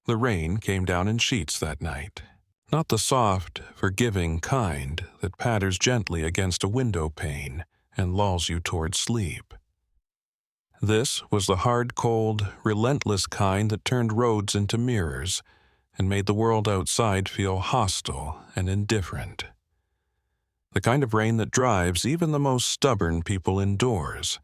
The rain came down in sheets that night. Not the soft, forgiving kind that patters gently against a window pane and lulls you toward sleep. This was the hard, cold, relentless kind that turned roads into mirrors and made the world outside feel hostile and indifferent. The kind of rain that drives even the most stubborn people indoors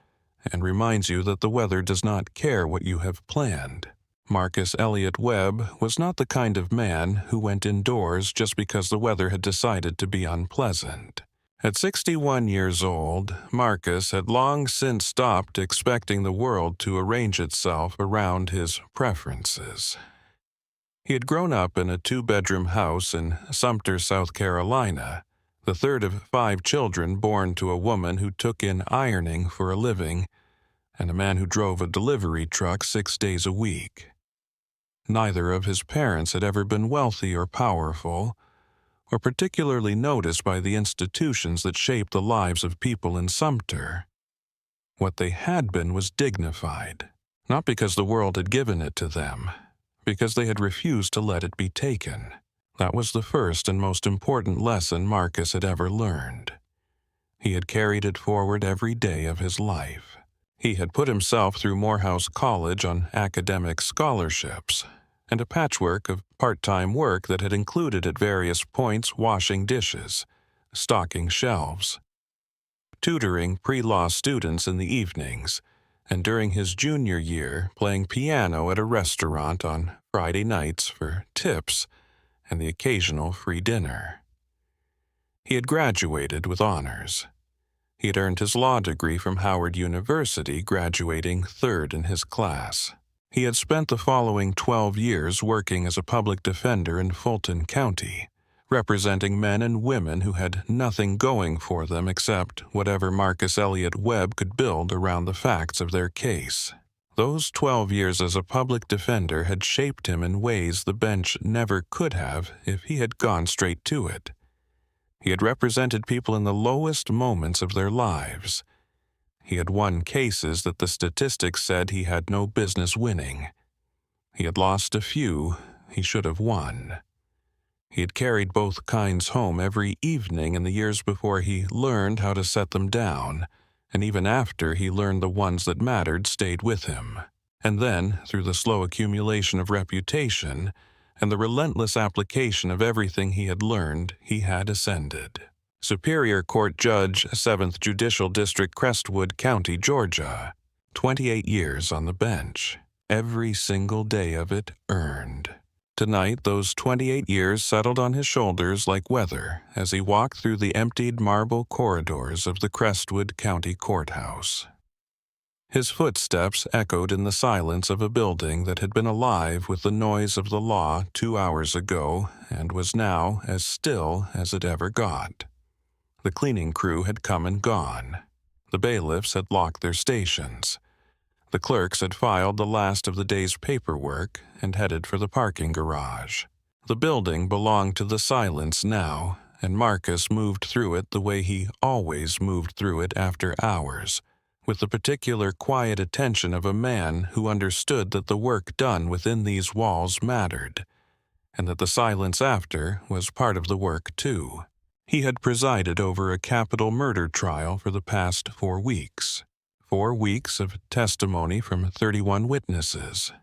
and reminds you that the weather does not care what you have planned. Marcus Elliot Webb was not the kind of man who went indoors just because the weather had decided to be unpleasant. At 61 years old, Marcus had long since stopped expecting the world to arrange itself around his preferences. He had grown up in a 2-bedroom house in Sumter, South Carolina, the third of 5 children born to a woman who took in ironing for a living and a man who drove a delivery truck 6 days a week. Neither of his parents had ever been wealthy or powerful, or particularly noticed by the institutions that shaped the lives of people in Sumter. What they had been was dignified, not because the world had given it to them, because they had refused to let it be taken. That was the first and most important lesson Marcus had ever learned. He had carried it forward every day of his life. He had put himself through Morehouse College on academic scholarships and a patchwork of part-time work that had included at various points washing dishes, stocking shelves, tutoring pre-law students in the evenings, and during his junior year playing piano at a restaurant on Friday nights for tips and the occasional free dinner. He had graduated with honors. He had earned his law degree from Howard University, graduating 3rd in his class. He had spent the following 12 years working as a public defender in Fulton County, representing men and women who had nothing going for them except whatever Marcus Elliot Webb could build around the facts of their case. Those 12 years as a public defender had shaped him in ways the bench never could have if he had gone straight to it. He had represented people in the lowest moments of their lives. He had won cases that the statistics said he had no business winning. He had lost a few he should have won. He had carried both kinds home every evening in the years before he learned how to set them down, and even after he learned the ones that mattered stayed with him. And then, through the slow accumulation of reputation and the relentless application of everything he had learned, he had ascended. Superior Court Judge, 7th Judicial District, Crestwood County, Georgia. 28 years on the bench. Every single day of it earned. Tonight, those 28 years settled on his shoulders like weather as he walked through the emptied marble corridors of the Crestwood County Courthouse. His footsteps echoed in the silence of a building that had been alive with the noise of the law 2 hours ago and was now as still as it ever got. The cleaning crew had come and gone. The bailiffs had locked their stations. The clerks had filed the last of the day's paperwork and headed for the parking garage. The building belonged to the silence now, and Marcus moved through it the way he always moved through it after hours, with the particular quiet attention of a man who understood that the work done within these walls mattered, and that the silence after was part of the work too. He had presided over a capital murder trial for the past 4 weeks. 4 weeks of testimony from 31 witnesses.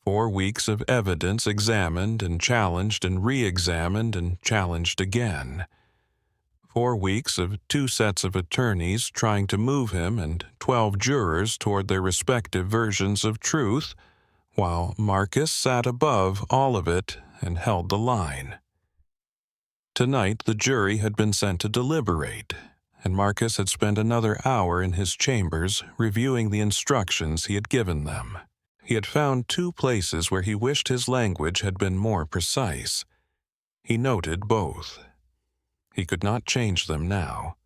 4 weeks of evidence examined and challenged and re-examined and challenged again. 4 weeks of 2 sets of attorneys trying to move him and 12 jurors toward their respective versions of truth, while Marcus sat above all of it and held the line. Tonight the jury had been sent to deliberate, and Marcus had spent another hour in his chambers reviewing the instructions he had given them. He had found 2 places where he wished his language had been more precise. He noted both. He could not change them now,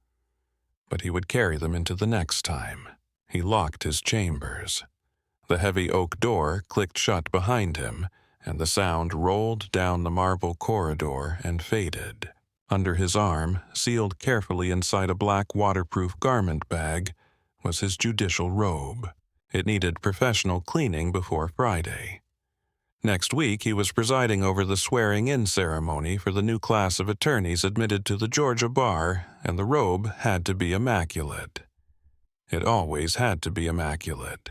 but he would carry them into the next time. He locked his chambers. The heavy oak door clicked shut behind him, and the sound rolled down the marble corridor and faded. Under his arm, sealed carefully inside a black waterproof garment bag, was his judicial robe. It needed professional cleaning before Friday. Next week, he was presiding over the swearing-in ceremony for the new class of attorneys admitted to the Georgia bar, and the robe had to be immaculate. It always had to be immaculate.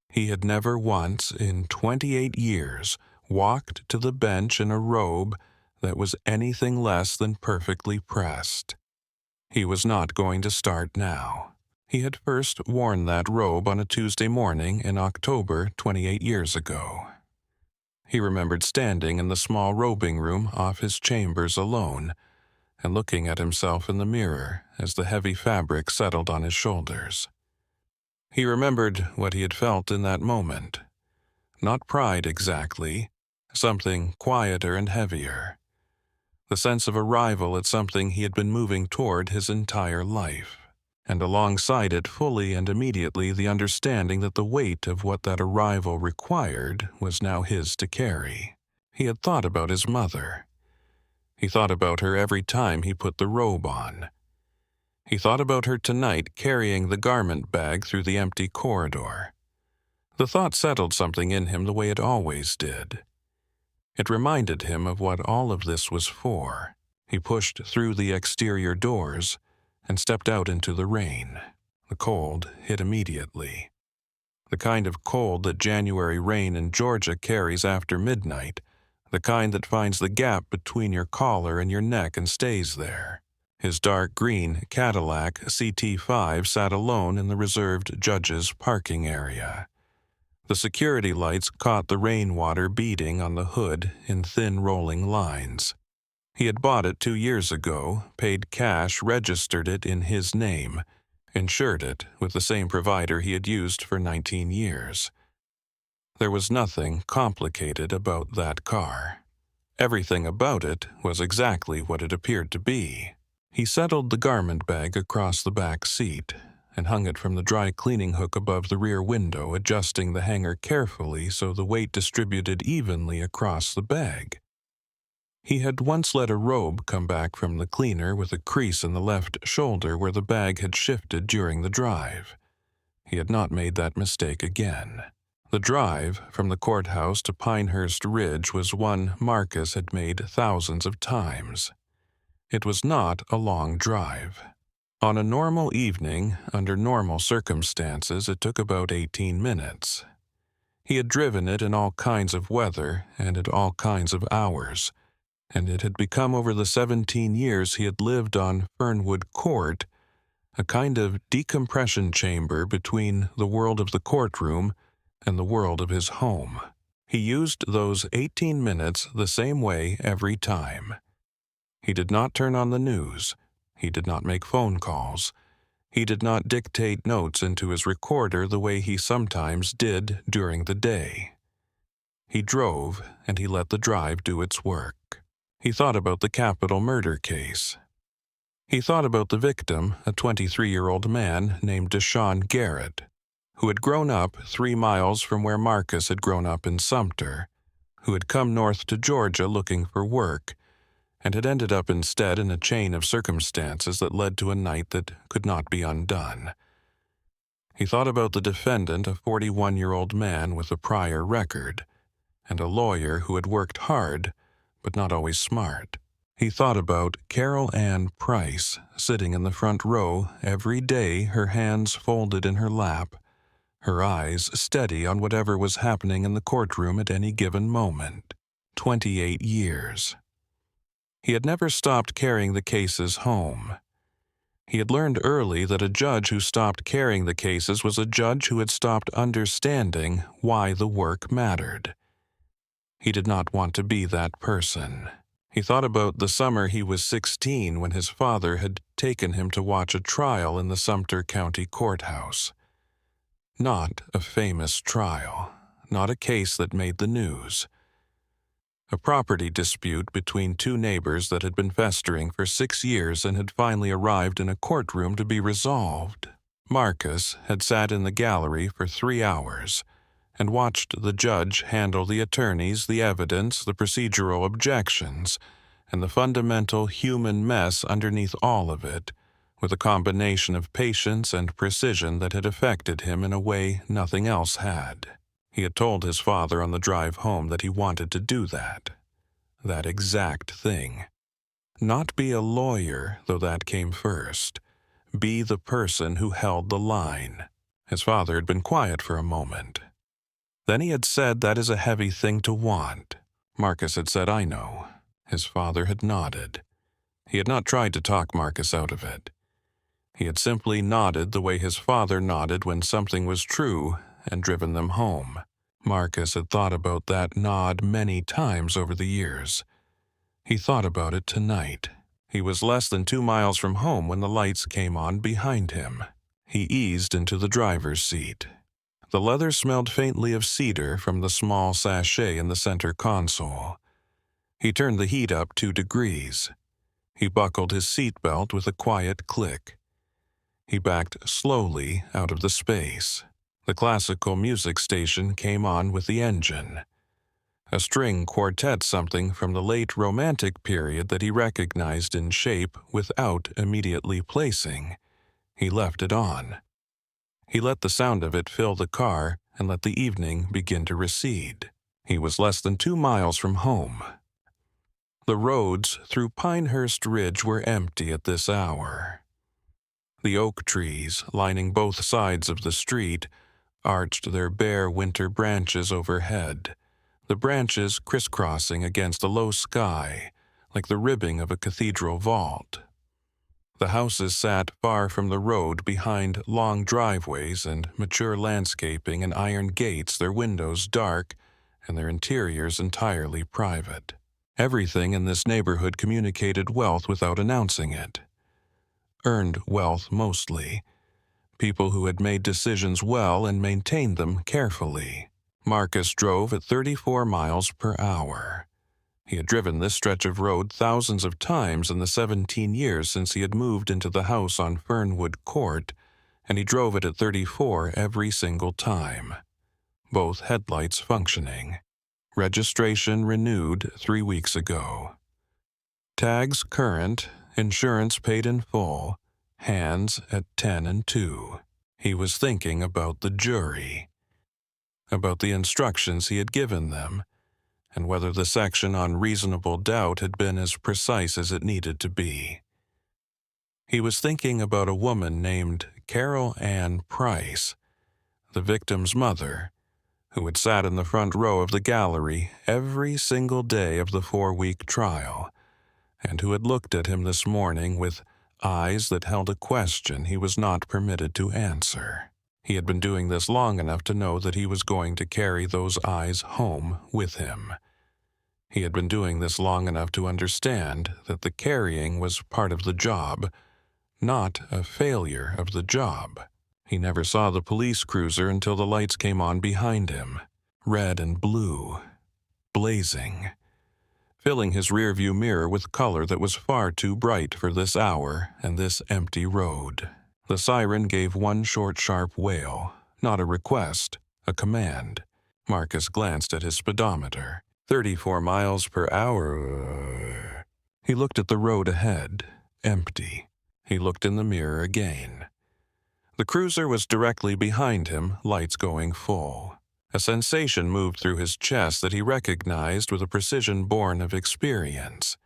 He had never once, in 28 years, walked to the bench in a robe that was anything less than perfectly pressed. He was not going to start now. He had first worn that robe on a Tuesday morning in October 28 years ago. He remembered standing in the small robing room off his chambers alone and looking at himself in the mirror as the heavy fabric settled on his shoulders. He remembered what he had felt in that moment. Not pride exactly, something quieter and heavier. The sense of arrival at something he had been moving toward his entire life, and alongside it fully and immediately the understanding that the weight of what that arrival required was now his to carry. He had thought about his mother. He thought about her every time he put the robe on. He thought about her tonight carrying the garment bag through the empty corridor. The thought settled something in him the way it always did. It reminded him of what all of this was for. He pushed through the exterior doors and stepped out into the rain. The cold hit immediately. The kind of cold that January rain in Georgia carries after midnight, the kind that finds the gap between your collar and your neck and stays there. His dark green Cadillac CT5 sat alone in the reserved judge's parking area. The security lights caught the rainwater beading on the hood in thin rolling lines. He had bought it 2 years ago, paid cash, registered it in his name, insured it with the same provider he had used for 19 years. There was nothing complicated about that car. Everything about it was exactly what it appeared to be. He settled the garment bag across the back seat and hung it from the dry cleaning hook above the rear window, adjusting the hanger carefully so the weight distributed evenly across the bag. He had once let a robe come back from the cleaner with a crease in the left shoulder where the bag had shifted during the drive. He had not made that mistake again. The drive from the courthouse to Pinehurst Ridge was one Marcus had made thousands of times. It was not a long drive. On a normal evening, under normal circumstances, it took about 18 minutes. He had driven it in all kinds of weather and at all kinds of hours, and it had become over the 17 years he had lived on Fernwood Court a kind of decompression chamber between the world of the courtroom and the world of his home. He used those 18 minutes the same way every time. He did not turn on the news. He did not make phone calls. He did not dictate notes into his recorder the way he sometimes did during the day. He drove, and he let the drive do its work. He thought about the capital murder case. He thought about the victim, a 23-year-old man named Deshaun Garrett, who had grown up 3 miles from where Marcus had grown up in Sumter, who had come north to Georgia looking for work, and had ended up instead in a chain of circumstances that led to a night that could not be undone. He thought about the defendant, a 41-year-old man with a prior record, and a lawyer who had worked hard, but not always smart. He thought about Carol Ann Price, sitting in the front row every day, her hands folded in her lap, her eyes steady on whatever was happening in the courtroom at any given moment. 28 years. He had never stopped carrying the cases home. He had learned early that a judge who stopped carrying the cases was a judge who had stopped understanding why the work mattered. He did not want to be that person. He thought about the summer he was 16 when his father had taken him to watch a trial in the Sumter County Courthouse. Not a famous trial, not a case that made the news. A property dispute between 2 neighbors that had been festering for 6 years and had finally arrived in a courtroom to be resolved. Marcus had sat in the gallery for 3 hours and watched the judge handle the attorneys, the evidence, the procedural objections, and the fundamental human mess underneath all of it, with a combination of patience and precision that had affected him in a way nothing else had. He had told his father on the drive home that he wanted to do that exact thing. Not be a lawyer, though that came first. Be the person who held the line. His father had been quiet for a moment. Then he had said, "That is a heavy thing to want." Marcus had said, "I know." His father had nodded. He had not tried to talk Marcus out of it. He had simply nodded the way his father nodded when something was true and driven them home. Marcus had thought about that nod many times over the years. He thought about it tonight. He was less than 2 miles from home when the lights came on behind him. He eased into the driver's seat. The leather smelled faintly of cedar from the small sachet in the center console. He turned the heat up 2 degrees. He buckled his seatbelt with a quiet click. He backed slowly out of the space. The classical music station came on with the engine. A string quartet something from the late Romantic period that he recognized in shape without immediately placing. He left it on. He let the sound of it fill the car and let the evening begin to recede. He was less than 2 miles from home. The roads through Pinehurst Ridge were empty at this hour. The oak trees, lining both sides of the street, arched their bare winter branches overhead, the branches crisscrossing against a low sky like the ribbing of a cathedral vault. The houses sat far from the road behind long driveways and mature landscaping and iron gates, their windows dark and their interiors entirely private. Everything in this neighborhood communicated wealth without announcing it. Earned wealth mostly. People who had made decisions well and maintained them carefully. Marcus drove at 34 miles per hour. He had driven this stretch of road thousands of times in the 17 years since he had moved into the house on Fernwood Court, and he drove it at 34 every single time. Both headlights functioning. Registration renewed 3 weeks ago. Tags current, insurance paid in full, hands at 10 and 2. He was thinking about the jury, about the instructions he had given them, and whether the section on reasonable doubt had been as precise as it needed to be. He was thinking about a woman named Carol Ann Price, the victim's mother, who had sat in the front row of the gallery every single day of the 4-week trial, and who had looked at him this morning with eyes that held a question he was not permitted to answer. He had been doing this long enough to know that he was going to carry those eyes home with him. He had been doing this long enough to understand that the carrying was part of the job, not a failure of the job. He never saw the police cruiser until the lights came on behind him, red and blue, blazing, filling his rearview mirror with color that was far too bright for this hour and this empty road. The siren gave one short, sharp wail, not a request, a command. Marcus glanced at his speedometer. 34 miles per hour. He looked at the road ahead, empty. He looked in the mirror again. The cruiser was directly behind him, lights going full. A sensation moved through his chest that he recognized with a precision born of experience.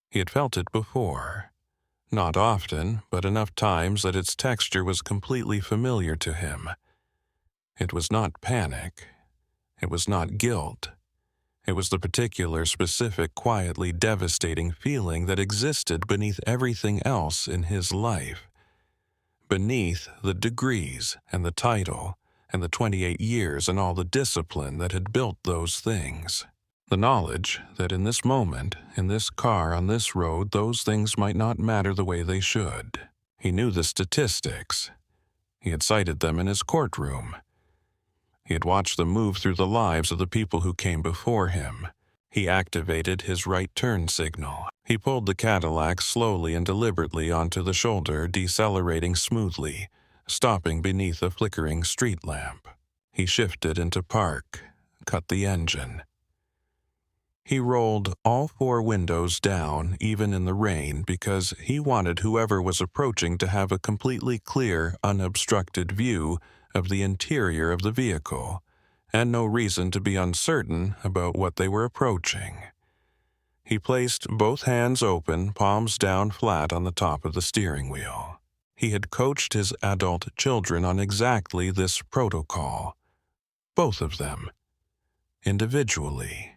He had felt it before. Not often, but enough times that its texture was completely familiar to him. It was not panic. It was not guilt. It was the particular, specific, quietly devastating feeling that existed beneath everything else in his life. Beneath the degrees and the title and the 28 years and all the discipline that had built those things. The knowledge that in this moment, in this car, on this road, those things might not matter the way they should. He knew the statistics. He had cited them in his courtroom. He had watched them move through the lives of the people who came before him. He activated his right turn signal. He pulled the Cadillac slowly and deliberately onto the shoulder, decelerating smoothly, stopping beneath a flickering street lamp. He shifted into park, cut the engine. He rolled all 4 windows down, even in the rain, because he wanted whoever was approaching to have a completely clear, unobstructed view of the interior of the vehicle, and no reason to be uncertain about what they were approaching. He placed both hands open, palms down flat on the top of the steering wheel. He had coached his adult children on exactly this protocol, both of them, individually,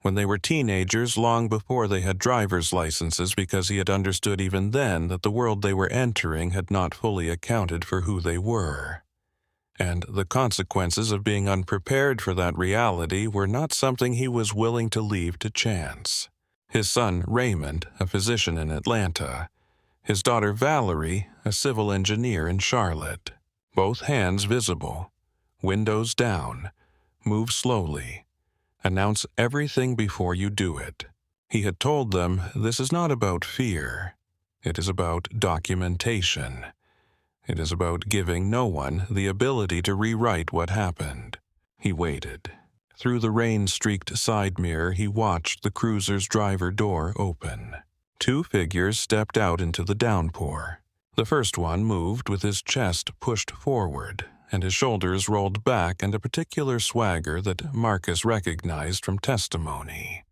when they were teenagers, long before they had driver's licenses, because he had understood even then that the world they were entering had not fully accounted for who they were. And the consequences of being unprepared for that reality were not something he was willing to leave to chance. His son, Raymond, a physician in Atlanta. His daughter, Valerie, a civil engineer in Charlotte. Both hands visible. Windows down. Move slowly. Announce everything before you do it. He had told them this is not about fear. It is about documentation. It is about giving no one the ability to rewrite what happened. He waited. Through the rain-streaked side mirror, he watched the cruiser's driver door open. Two figures stepped out into the downpour. The first one moved with his chest pushed forward, and his shoulders rolled back, and a particular swagger that Marcus recognized from testimony.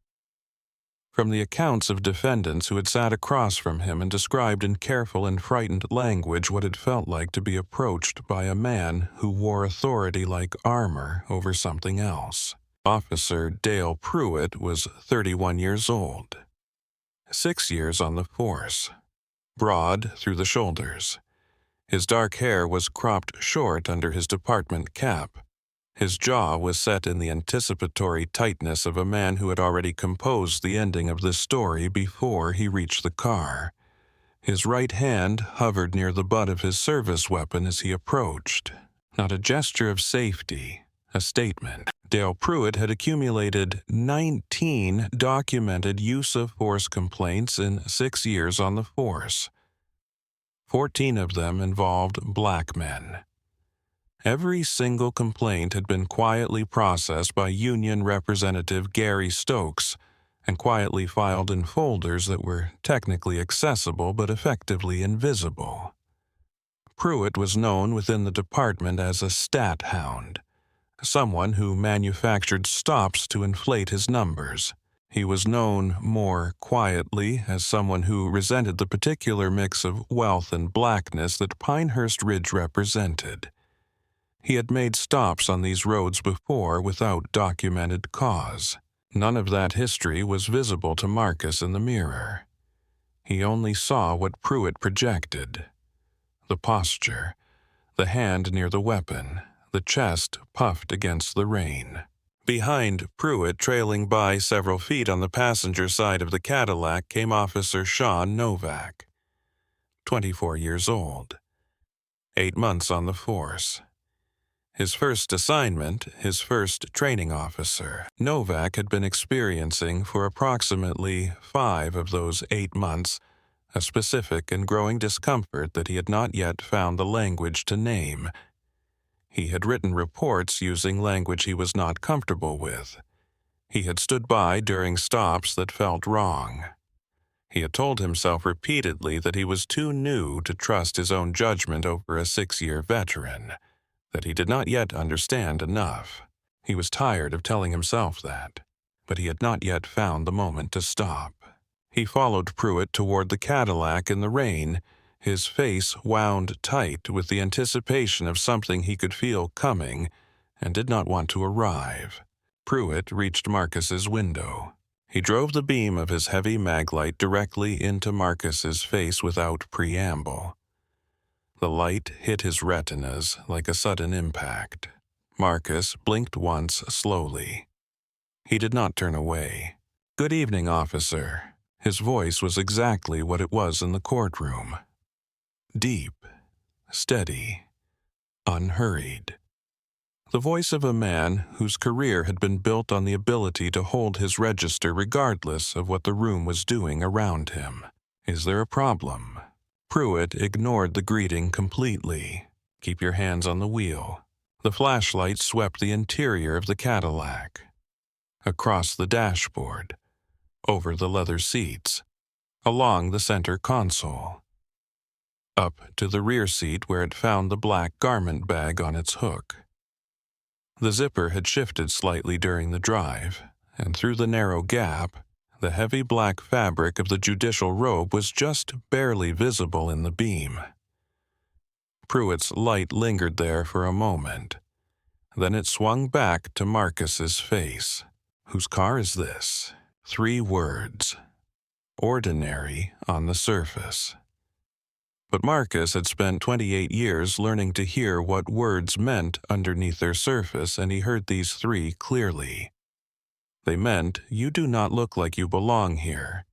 From the accounts of defendants who had sat across from him and described in careful and frightened language what it felt like to be approached by a man who wore authority like armor over something else. Officer Dale Pruitt was 31 years old. 6 years on the force. Broad through the shoulders. His dark hair was cropped short under his department cap. His jaw was set in the anticipatory tightness of a man who had already composed the ending of this story before he reached the car. His right hand hovered near the butt of his service weapon as he approached. Not a gesture of safety, a statement. Dale Pruitt had accumulated 19 documented use-of-force complaints in 6 years on the force. 14 of them involved black men. Every single complaint had been quietly processed by Union Representative Gary Stokes and quietly filed in folders that were technically accessible but effectively invisible. Pruitt was known within the department as a stat hound, someone who manufactured stops to inflate his numbers. He was known more quietly as someone who resented the particular mix of wealth and blackness that Pinehurst Ridge represented. He had made stops on these roads before without documented cause. None of that history was visible to Marcus in the mirror. He only saw what Pruitt projected. The posture, the hand near the weapon, the chest puffed against the rain. Behind Pruitt, trailing by several feet on the passenger side of the Cadillac, came Officer Sean Novak, 24 years old, 8 months on the force. His first assignment, his first training officer, Novak had been experiencing for approximately 5 of those 8 months a specific and growing discomfort that he had not yet found the language to name. He had written reports using language he was not comfortable with. He had stood by during stops that felt wrong. He had told himself repeatedly that he was too new to trust his own judgment over a 6-year veteran, that he did not yet understand enough. He was tired of telling himself that, but he had not yet found the moment to stop. He followed Pruitt toward the Cadillac in the rain, his face wound tight with the anticipation of something he could feel coming and did not want to arrive. Pruitt reached Marcus's window. He drove the beam of his heavy maglite directly into Marcus's face without preamble. The light hit his retinas like a sudden impact. Marcus blinked once slowly. He did not turn away. "Good evening, officer." His voice was exactly what it was in the courtroom. Deep, steady, unhurried. The voice of a man whose career had been built on the ability to hold his register regardless of what the room was doing around him. "Is there a problem?" Pruitt ignored the greeting completely. "Keep your hands on the wheel." The flashlight swept the interior of the Cadillac. Across the dashboard, over the leather seats, along the center console, up to the rear seat where it found the black garment bag on its hook. The zipper had shifted slightly during the drive, and through the narrow gap, the heavy black fabric of the judicial robe was just barely visible in the beam. Pruitt's light lingered there for a moment. Then it swung back to Marcus's face. "Whose car is this?" 3 words. Ordinary on the surface. But Marcus had spent 28 years learning to hear what words meant underneath their surface, and he heard these 3 clearly. They meant, "You do not look like you belong here."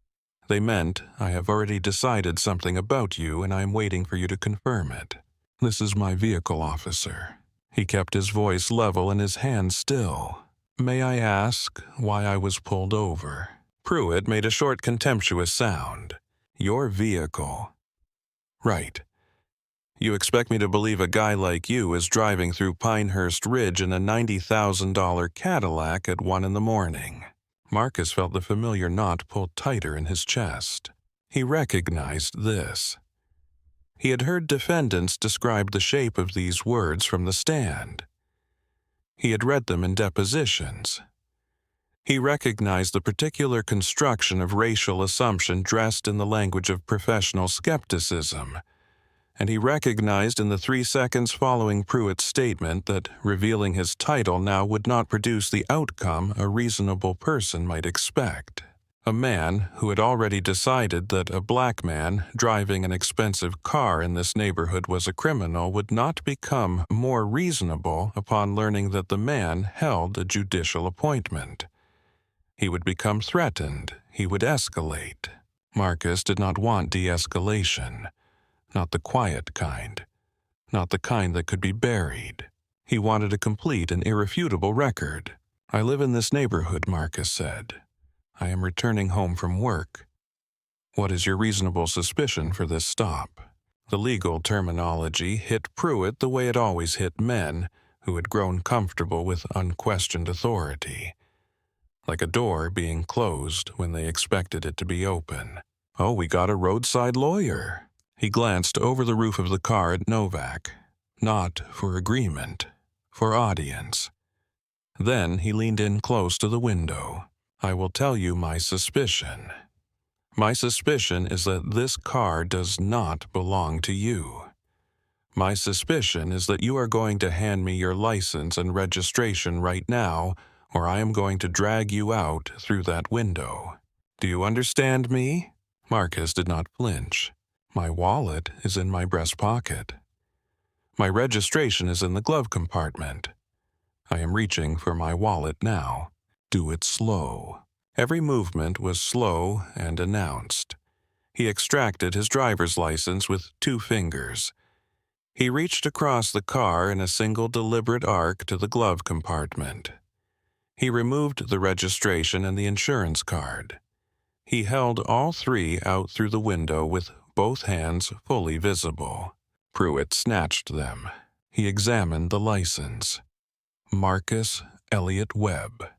They meant, "I have already decided something about you, and I am waiting for you to confirm it." "This is my vehicle, officer." He kept his voice level and his hands still. "May I ask why I was pulled over?" Pruitt made a short contemptuous sound. "Your vehicle." "Right. You expect me to believe a guy like you is driving through Pinehurst Ridge in a $90,000 Cadillac at 1 in the morning. Marcus felt the familiar knot pull tighter in his chest. He recognized this. He had heard defendants describe the shape of these words from the stand. He had read them in depositions. He recognized the particular construction of racial assumption dressed in the language of professional skepticism, and he recognized in the 3 seconds following Pruitt's statement that revealing his title now would not produce the outcome a reasonable person might expect. A man who had already decided that a black man driving an expensive car in this neighborhood was a criminal would not become more reasonable upon learning that the man held a judicial appointment. He would become threatened. He would escalate. Marcus did not want de-escalation. Not the quiet kind. Not the kind that could be buried. He wanted a complete and irrefutable record. "I live in this neighborhood," Marcus said. "I am returning home from work. What is your reasonable suspicion for this stop?" The legal terminology hit Pruitt the way it always hit men who had grown comfortable with unquestioned authority. Like a door being closed when they expected it to be open. "Oh, we got a roadside lawyer." He glanced over the roof of the car at Novak. Not for agreement, for audience. Then he leaned in close to the window. "I will tell you my suspicion. My suspicion is that this car does not belong to you. My suspicion is that you are going to hand me your license and registration right now, or I am going to drag you out through that window. Do you understand me?" Marcus did not flinch. "My wallet is in my breast pocket. My registration is in the glove compartment. I am reaching for my wallet now. Do it slow." Every movement was slow and announced. He extracted his driver's license with 2 fingers. He reached across the car in a single deliberate arc to the glove compartment. He removed the registration and the insurance card. He held all 3 out through the window with both hands fully visible. Pruitt snatched them. He examined the license. Marcus Elliott Webb.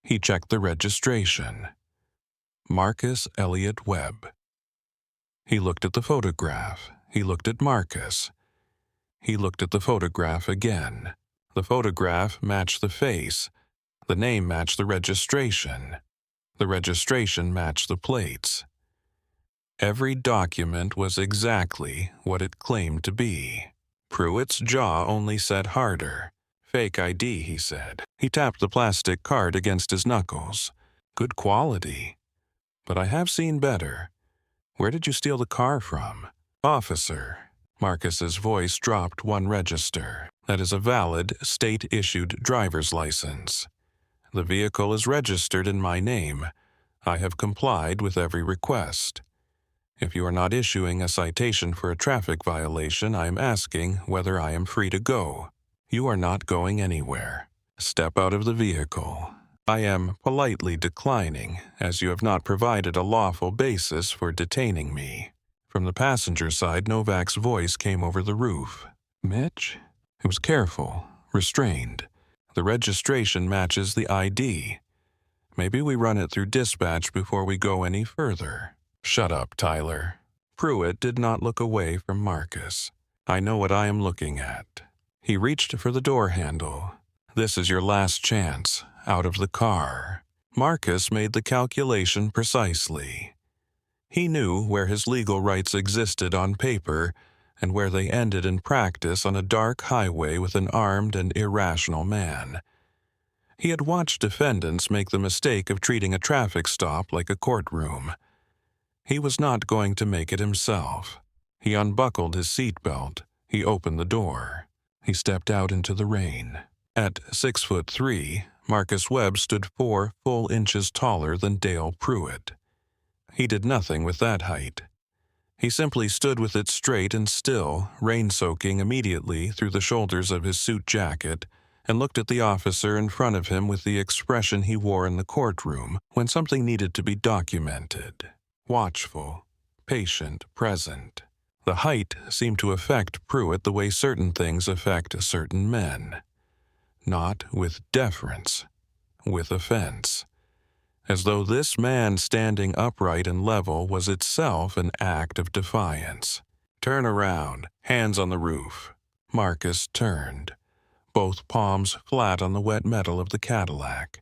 He checked the registration. Marcus Elliott Webb. He looked at the photograph. He looked at Marcus. He looked at the photograph again. The photograph matched the face. The name matched the registration. The registration matched the plates. Every document was exactly what it claimed to be. Pruitt's jaw only set harder. "Fake ID," he said. He tapped the plastic card against his knuckles. "Good quality. But I have seen better. Where did you steal the car from?" "Officer." Marcus's voice dropped 1 register. "That is a valid, state-issued driver's license. The vehicle is registered in my name. I have complied with every request. If you are not issuing a citation for a traffic violation, I am asking whether I am free to go. You are not going anywhere. Step out of the vehicle. I am politely declining, as you have not provided a lawful basis for detaining me." From the passenger side, Novak's voice came over the roof. "Mitch?" It was careful, restrained. "The registration matches the ID. Maybe we run it through dispatch before we go any further." "Shut up, Tyler." Pruitt did not look away from Marcus. "I know what I am looking at." He reached for the door handle. This is your last chance, out of the car. Marcus made the calculation precisely. He knew where his legal rights existed on paper and where they ended in practice on a dark highway with an armed and irrational man. He had watched defendants make the mistake of treating a traffic stop like a courtroom. He was not going to make it himself. He unbuckled his seatbelt. He opened the door. He stepped out into the rain. At 6'3", Marcus Webb stood 4 full inches taller than Dale Pruitt. He did nothing with that height. He simply stood with it straight and still, rain-soaking immediately through the shoulders of his suit jacket, and looked at the officer in front of him with the expression he wore in the courtroom when something needed to be documented. Watchful, patient, present. The height seemed to affect Pruitt the way certain things affect certain men. Not with deference, with offense. As though this man standing upright and level was itself an act of defiance. "Turn around, hands on the roof." Marcus turned, both palms flat on the wet metal of the Cadillac.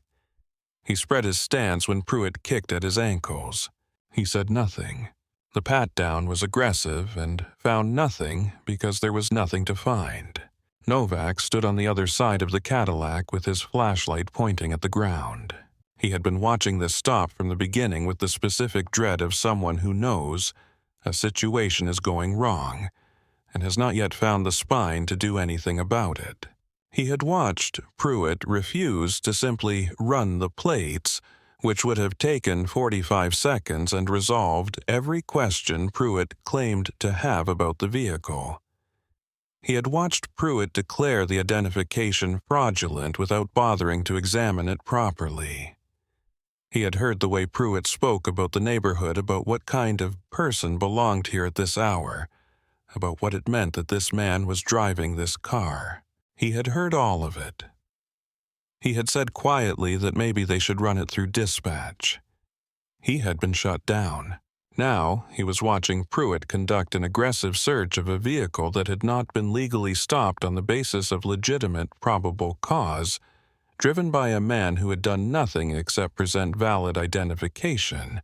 He spread his stance when Pruitt kicked at his ankles. He said nothing. The pat-down was aggressive and found nothing because there was nothing to find. Novak stood on the other side of the Cadillac with his flashlight pointing at the ground. He had been watching this stop from the beginning with the specific dread of someone who knows a situation is going wrong and has not yet found the spine to do anything about it. He had watched Pruitt refuse to simply run the plates, which would have taken 45 seconds and resolved every question Pruitt claimed to have about the vehicle. He had watched Pruitt declare the identification fraudulent without bothering to examine it properly. He had heard the way Pruitt spoke about the neighborhood, about what kind of person belonged here at this hour, about what it meant that this man was driving this car. He had heard all of it. He had said quietly that maybe they should run it through dispatch. He had been shut down. Now he was watching Pruitt conduct an aggressive search of a vehicle that had not been legally stopped on the basis of legitimate probable cause, driven by a man who had done nothing except present valid identification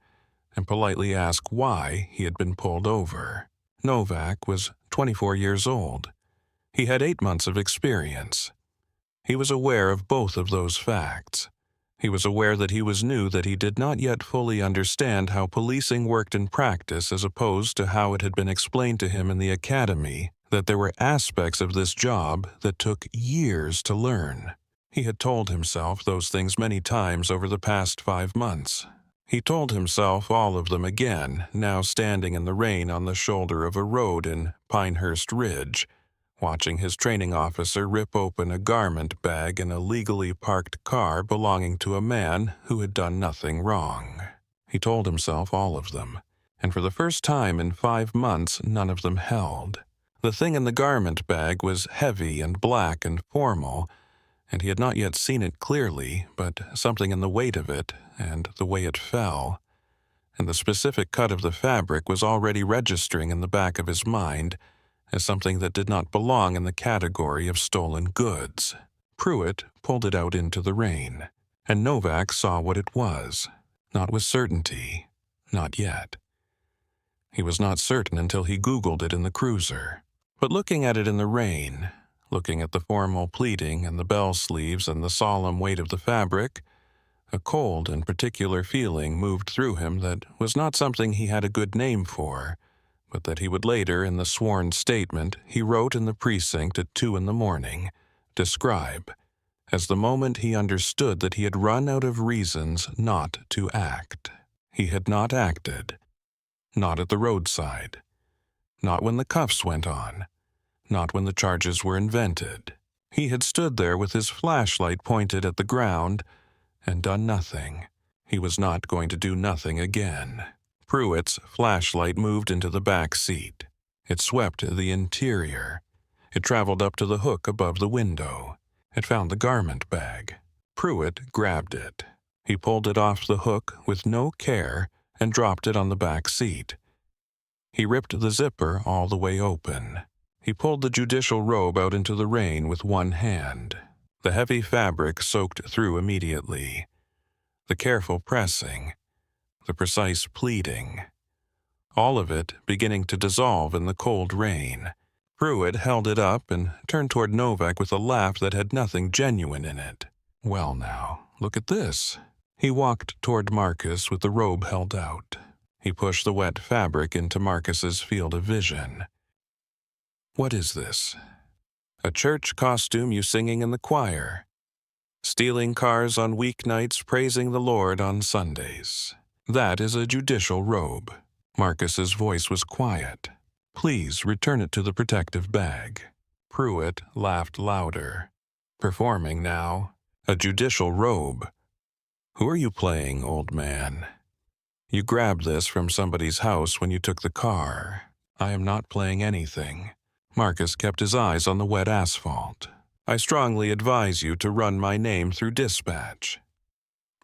and politely ask why he had been pulled over. Novak was 24 years old. He had 8 months of experience. He was aware of both of those facts. He was aware that he was new, that he did not yet fully understand how policing worked in practice as opposed to how it had been explained to him in the academy, that there were aspects of this job that took years to learn. He had told himself those things many times over the past 5 months. He told himself all of them again, now standing in the rain on the shoulder of a road in Pinehurst Ridge, watching his training officer rip open a garment bag in a legally parked car belonging to a man who had done nothing wrong. He told himself all of them, and for the first time in 5 months none of them held. The thing in the garment bag was heavy and black and formal, and he had not yet seen it clearly, but something in the weight of it and the way it fell, and the specific cut of the fabric was already registering in the back of his mind as something that did not belong in the category of stolen goods. Pruitt pulled it out into the rain, and Novak saw what it was. Not with certainty. Not yet. He was not certain until he Googled it in the cruiser. But looking at it in the rain, looking at the formal pleating and the bell sleeves and the solemn weight of the fabric, a cold and particular feeling moved through him that was not something he had a good name for, but that he would later, in the sworn statement he wrote in the precinct at 2 a.m, describe as the moment he understood that he had run out of reasons not to act. He had not acted. Not at the roadside. Not when the cuffs went on. Not when the charges were invented. He had stood there with his flashlight pointed at the ground and done nothing. He was not going to do nothing again. Pruitt's flashlight moved into the back seat. It swept the interior. It traveled up to the hook above the window. It found the garment bag. Pruitt grabbed it. He pulled it off the hook with no care and dropped it on the back seat. He ripped the zipper all the way open. He pulled the judicial robe out into the rain with one hand. The heavy fabric soaked through immediately. The careful pressing, the precise pleating, all of it beginning to dissolve in the cold rain. Pruitt held it up and turned toward Novak with a laugh that had nothing genuine in it. "Well now, look at this." He walked toward Marcus with the robe held out. He pushed the wet fabric into Marcus's field of vision. "What is this?" "A church costume you singing in the choir. Stealing cars on weeknights, praising the Lord on Sundays. That is a judicial robe." Marcus's voice was quiet. "Please return it to the protective bag." Pruitt laughed louder. "Performing now. A judicial robe. Who are you playing, old man? You grabbed this from somebody's house when you took the car. I am not playing anything." Marcus kept his eyes on the wet asphalt. "I strongly advise you to run my name through dispatch.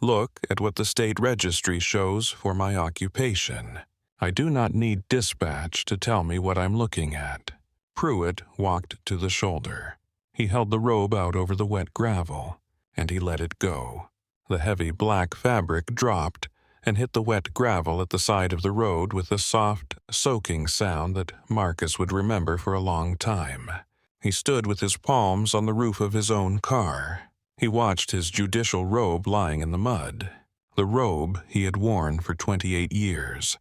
Look at what the state registry shows for my occupation. I do not need dispatch to tell me what I'm looking at." Pruitt walked to the shoulder. He held the robe out over the wet gravel, and he let it go. The heavy black fabric dropped and hit the wet gravel at the side of the road with a soft, soaking sound that Marcus would remember for a long time. He stood with his palms on the roof of his own car. He watched his judicial robe lying in the mud. The robe he had worn for 28 years.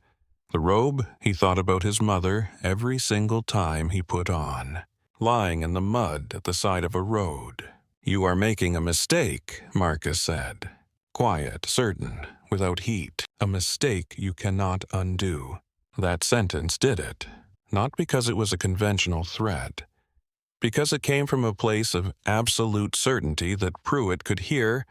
The robe he thought about his mother every single time he put on. Lying in the mud at the side of a road. "You are making a mistake," Marcus said. Quiet, certain, without heat. "A mistake you cannot undo." That sentence did it. Not because it was a conventional threat. Because it came from a place of absolute certainty that Pruitt could hear,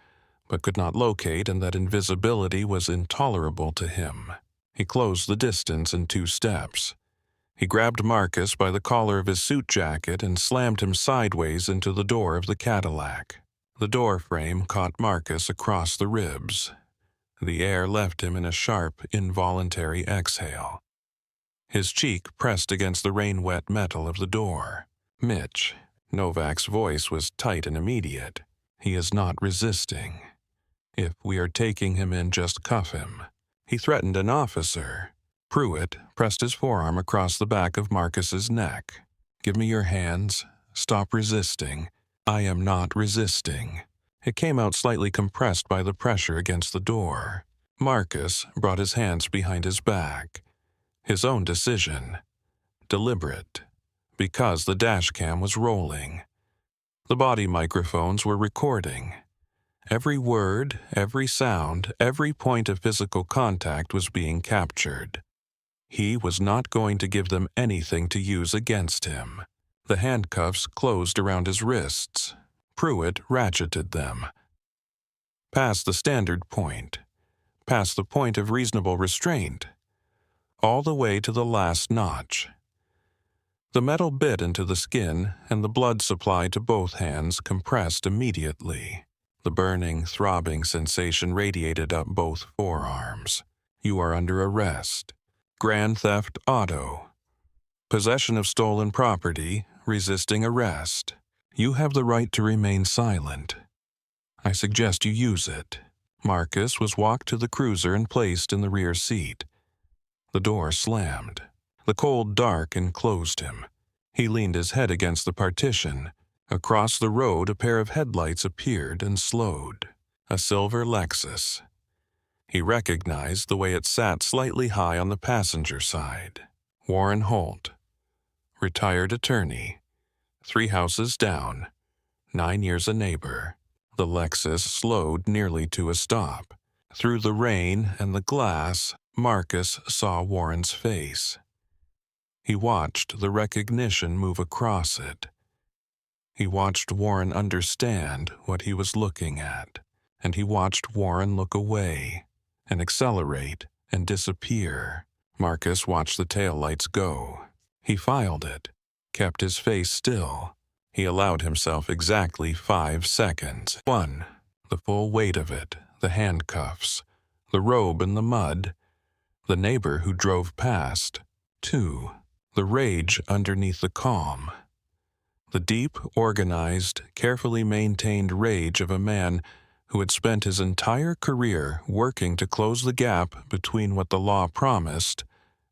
but could not locate, and that invisibility was intolerable to him. He closed the distance in 2 steps. He grabbed Marcus by the collar of his suit jacket and slammed him sideways into the door of the Cadillac. The door frame caught Marcus across the ribs. The air left him in a sharp, involuntary exhale. His cheek pressed against the rain-wet metal of the door. "Mitch." Novak's voice was tight and immediate. "He is not resisting. If we are taking him in, just cuff him." He threatened an officer. Pruitt pressed his forearm across the back of Marcus's neck. "Give me your hands. Stop resisting." "I am not resisting." It came out slightly compressed by the pressure against the door. Marcus brought his hands behind his back. His own decision. Deliberate. Because the dash cam was rolling. The body microphones were recording. Every word, every sound, every point of physical contact was being captured. He was not going to give them anything to use against him. The handcuffs closed around his wrists. Pruitt ratcheted them. Past the standard point. Past the point of reasonable restraint. All the way to the last notch. The metal bit into the skin, and the blood supply to both hands compressed immediately. The burning, throbbing sensation radiated up both forearms. "You are under arrest. Grand theft auto. Possession of stolen property, resisting arrest. You have the right to remain silent. I suggest you use it." Marcus was walked to the cruiser and placed in the rear seat. The door slammed. The cold dark enclosed him. He leaned his head against the partition. Across the road, a pair of headlights appeared and slowed. A silver Lexus. He recognized the way it sat slightly high on the passenger side. Warren Holt. Retired attorney. 3 houses down. 9 years a neighbor. The Lexus slowed nearly to a stop. Through the rain and the glass, Marcus saw Warren's face. He watched the recognition move across it. He watched Warren understand what he was looking at, and he watched Warren look away, and accelerate, and disappear. Marcus watched the taillights go. He filed it, kept his face still. He allowed himself exactly 5 seconds. 1. The full weight of it, the handcuffs, the robe in the mud, the neighbor who drove past. 2. The rage underneath the calm. The deep, organized, carefully maintained rage of a man who had spent his entire career working to close the gap between what the law promised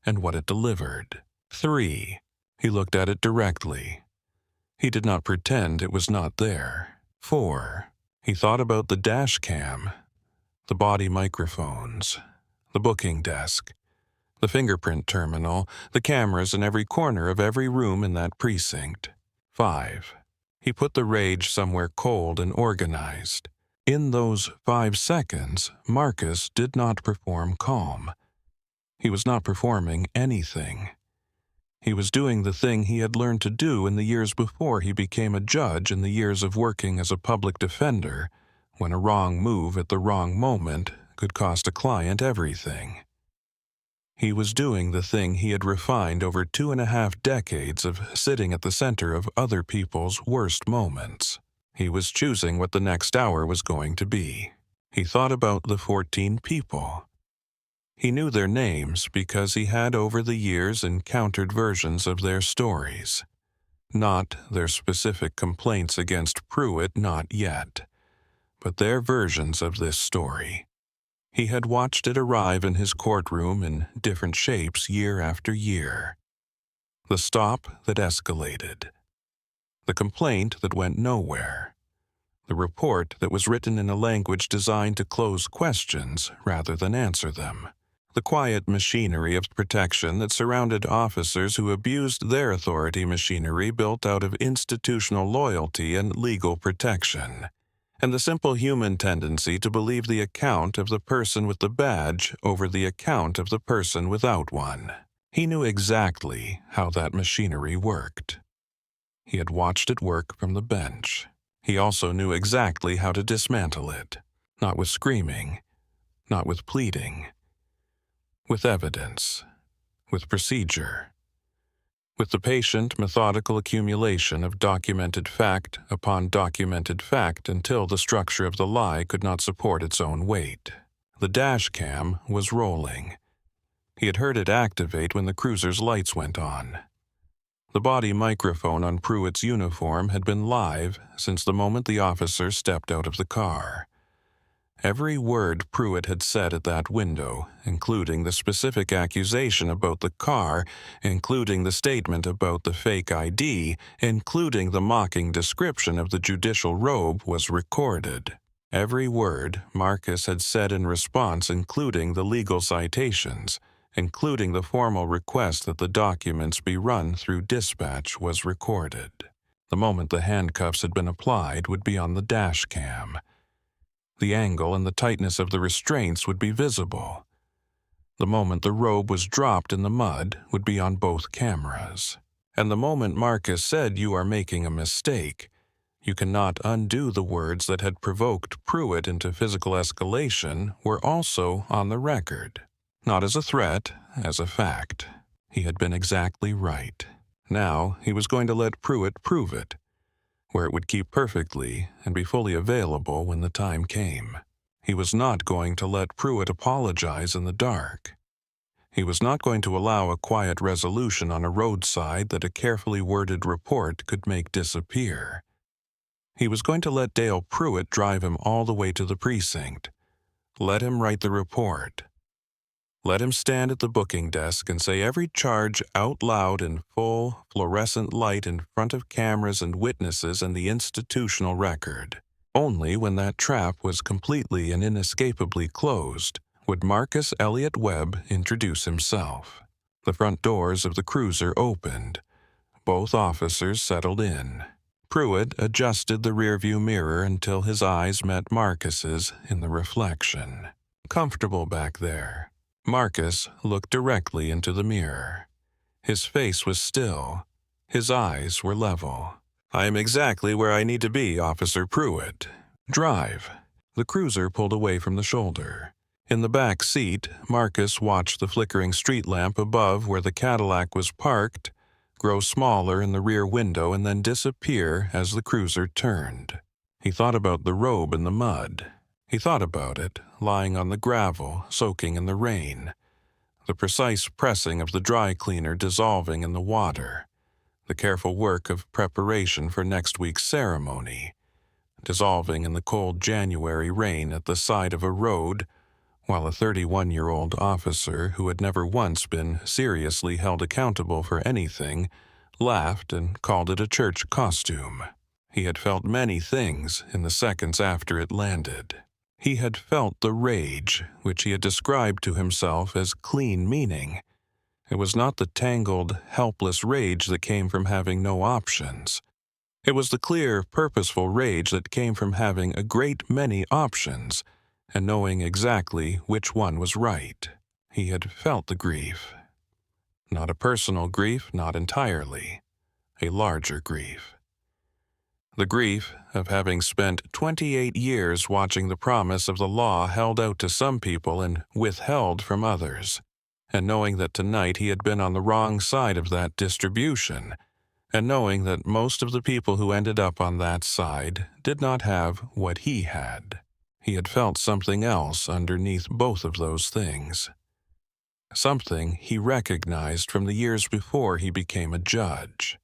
and what it delivered. 3. He looked at it directly. He did not pretend it was not there. 4. He thought about the dash cam, the body microphones, the booking desk, the fingerprint terminal, the cameras in every corner of every room in that precinct. 5. He put the rage somewhere cold and organized. In those 5 seconds, Marcus did not perform calm. He was not performing anything. He was doing the thing he had learned to do in the years before he became a judge, in the years of working as a public defender, when a wrong move at the wrong moment could cost a client everything. He was doing the thing he had refined over 2.5 decades of sitting at the center of other people's worst moments. He was choosing what the next hour was going to be. He thought about the 14 people. He knew their names because he had over the years encountered versions of their stories. Not their specific complaints against Pruitt, not yet, but their versions of this story. He had watched it arrive in his courtroom in different shapes year after year. The stop that escalated. The complaint that went nowhere. The report that was written in a language designed to close questions rather than answer them. The quiet machinery of protection that surrounded officers who abused their authority machinery built out of institutional loyalty and legal protection. And the simple human tendency to believe the account of the person with the badge over the account of the person without one. He knew exactly how that machinery worked. He had watched it work from the bench. He also knew exactly how to dismantle it, not with screaming, not with pleading, with evidence, with procedure. With the patient, methodical accumulation of documented fact upon documented fact until the structure of the lie could not support its own weight. The dash cam was rolling. He had heard it activate when the cruiser's lights went on. The body microphone on Pruitt's uniform had been live since the moment the officer stepped out of the car. Every word Pruitt had said at that window, including the specific accusation about the car, including the statement about the fake ID, including the mocking description of the judicial robe, was recorded. Every word Marcus had said in response, including the legal citations, including the formal request that the documents be run through dispatch, was recorded. The moment the handcuffs had been applied would be on the dash cam. The angle and the tightness of the restraints would be visible. The moment the robe was dropped in the mud would be on both cameras. And the moment Marcus said, "You are making a mistake," you cannot undo the words that had provoked Pruitt into physical escalation, were also on the record. Not as a threat, as a fact. He had been exactly right. Now he was going to let Pruitt prove it, where it would keep perfectly and be fully available when the time came. He was not going to let Pruitt apologize in the dark. He was not going to allow a quiet resolution on a roadside that a carefully worded report could make disappear. He was going to let Dale Pruitt drive him all the way to the precinct. Let him write the report. Let him stand at the booking desk and say every charge out loud in full, fluorescent light in front of cameras and witnesses and the institutional record. Only when that trap was completely and inescapably closed would Marcus Elliott Webb introduce himself. The front doors of the cruiser opened. Both officers settled in. Pruitt adjusted the rearview mirror until his eyes met Marcus's in the reflection. Comfortable back there. Marcus looked directly into the mirror. His face was still. His eyes were level. "I am exactly where I need to be, Officer Pruitt. Drive." The cruiser pulled away from the shoulder. In the back seat, Marcus watched the flickering street lamp above where the Cadillac was parked grow smaller in the rear window and then disappear as the cruiser turned. He thought about the robe in the mud. He thought about it, lying on the gravel, soaking in the rain. The precise pressing of the dry cleaner dissolving in the water. the careful work of preparation for next week's ceremony, dissolving in the cold January rain at the side of a road, while a 31-year-old officer who had never once been seriously held accountable for anything laughed and called it a church costume. He had felt many things in the seconds after it landed. He had felt the rage, which he had described to himself as clean meaning. It was not the tangled, helpless rage that came from having no options. It was the clear, purposeful rage that came from having a great many options and knowing exactly which one was right. He had felt the grief. Not a personal grief, not entirely. A larger grief. The grief of having spent 28 years watching the promise of the law held out to some people and withheld from others, and knowing that tonight he had been on the wrong side of that distribution, and knowing that most of the people who ended up on that side did not have what he had. He had felt something else underneath both of those things. Something he recognized from the years before he became a judge.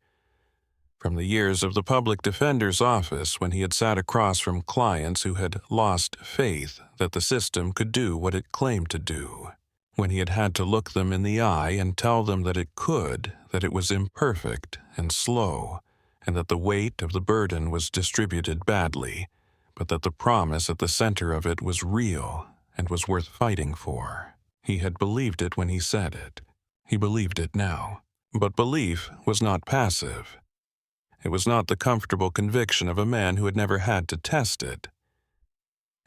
From the years of the public defender's office when he had sat across from clients who had lost faith that the system could do what it claimed to do. When he had had to look them in the eye and tell them that it could, that it was imperfect and slow, and that the weight of the burden was distributed badly, but that the promise at the center of it was real and was worth fighting for. He had believed it when he said it. He believed it now. But belief was not passive. It was not the comfortable conviction of a man who had never had to test it.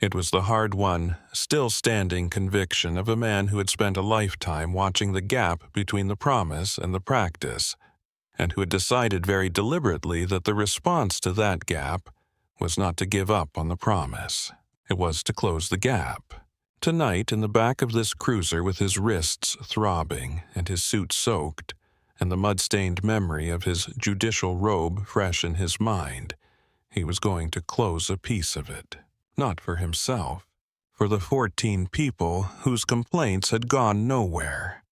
It was the hard-won, still-standing conviction of a man who had spent a lifetime watching the gap between the promise and the practice, and who had decided very deliberately that the response to that gap was not to give up on the promise. It was to close the gap. Tonight, in the back of this cruiser with his wrists throbbing and his suit soaked, and the mud-stained memory of his judicial robe fresh in his mind, he was going to close a piece of it. Not for himself, for the 14 people whose complaints had gone nowhere.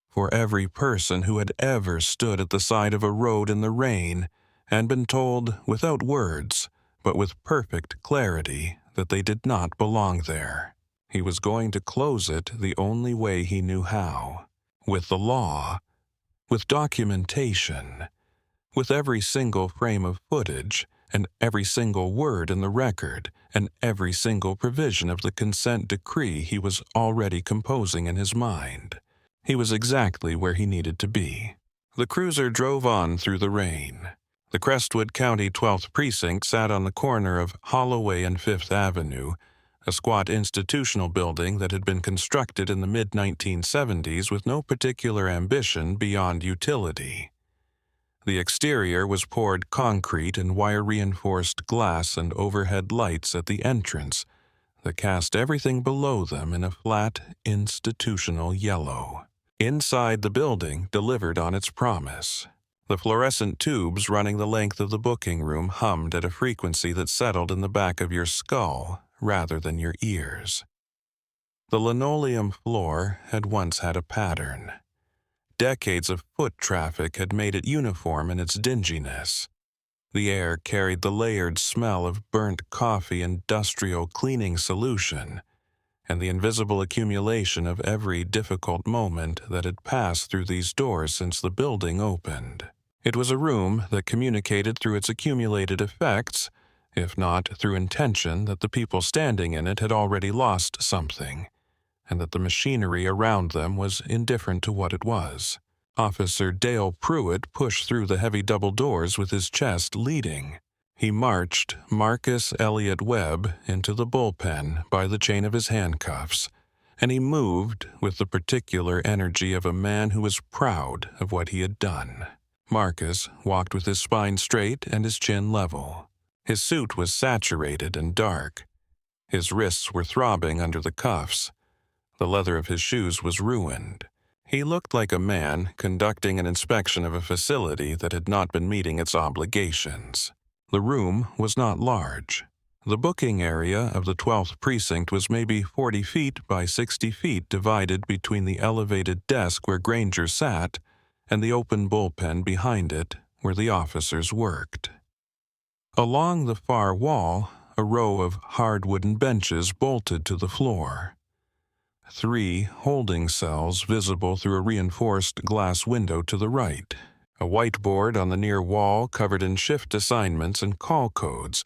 For every person who had ever stood at the side of a road in the rain and been told without words, but with perfect clarity, that they did not belong there. He was going to close it the only way he knew how, with the law, with documentation, with every single frame of footage, and every single word in the record, and every single provision of the consent decree he was already composing in his mind. He was exactly where he needed to be. The cruiser drove on through the rain. The Crestwood County 12th Precinct sat on the corner of Holloway and 5th Avenue, a squat institutional building that had been constructed in the mid-1970s with no particular ambition beyond utility. The exterior was poured concrete and wire-reinforced glass and overhead lights at the entrance that cast everything below them in a flat, institutional yellow. Inside the building delivered on its promise. The fluorescent tubes running the length of the booking room hummed at a frequency that settled in the back of your skull rather than your ears. The linoleum floor had once had a pattern. Decades of foot traffic had made it uniform in its dinginess. The air carried the layered smell of burnt coffee industrial cleaning solution, and the invisible accumulation of every difficult moment that had passed through these doors since the building opened. It was a room that communicated through its accumulated effects, if not through intention, that the people standing in it had already lost something, and that the machinery around them was indifferent to what it was. Officer Dale Pruitt pushed through the heavy double doors with his chest leading. He marched Marcus Elliott Webb into the bullpen by the chain of his handcuffs, and he moved with the particular energy of a man who was proud of what he had done. Marcus walked with his spine straight and his chin level. His suit was saturated and dark. His wrists were throbbing under the cuffs. The leather of his shoes was ruined. He looked like a man conducting an inspection of a facility that had not been meeting its obligations. The room was not large. The booking area of the 12th Precinct was maybe 40 feet by 60 feet divided between the elevated desk where Granger sat and the open bullpen behind it, where the officers worked. Along the far wall, a row of hard wooden benches bolted to the floor. 3 holding cells visible through a reinforced glass window to the right. A whiteboard on the near wall covered in shift assignments and call codes,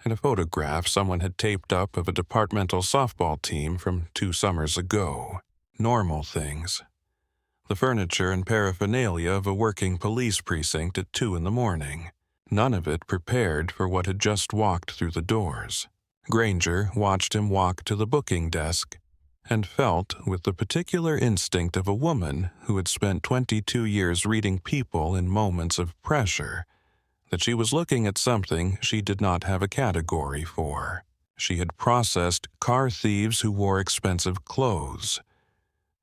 and a photograph someone had taped up of a departmental softball team from 2 summers ago. Normal things. The furniture and paraphernalia of a working police precinct at 2 in the morning. None of it prepared for what had just walked through the doors. Granger watched him walk to the booking desk and felt, with the particular instinct of a woman who had spent 22 years reading people in moments of pressure, that she was looking at something she did not have a category for. She had processed car thieves who wore expensive clothes.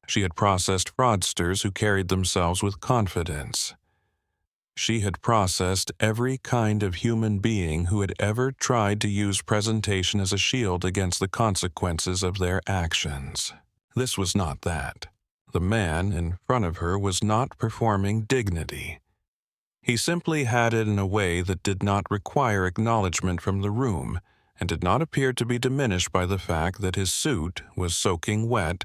She had processed fraudsters who carried themselves with confidence. She had processed every kind of human being who had ever tried to use presentation as a shield against the consequences of their actions. This was not that. The man in front of her was not performing dignity. He simply had it in a way that did not require acknowledgement from the room, and did not appear to be diminished by the fact that his suit was soaking wet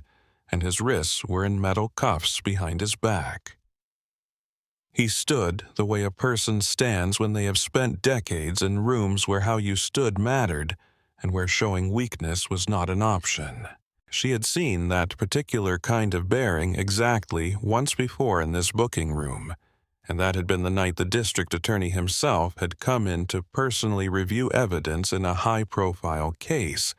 and his wrists were in metal cuffs behind his back. He stood the way a person stands when they have spent decades in rooms where how you stood mattered and where showing weakness was not an option. She had seen that particular kind of bearing exactly once before in this booking room, and that had been the night the district attorney himself had come in to personally review evidence in a high-profile case,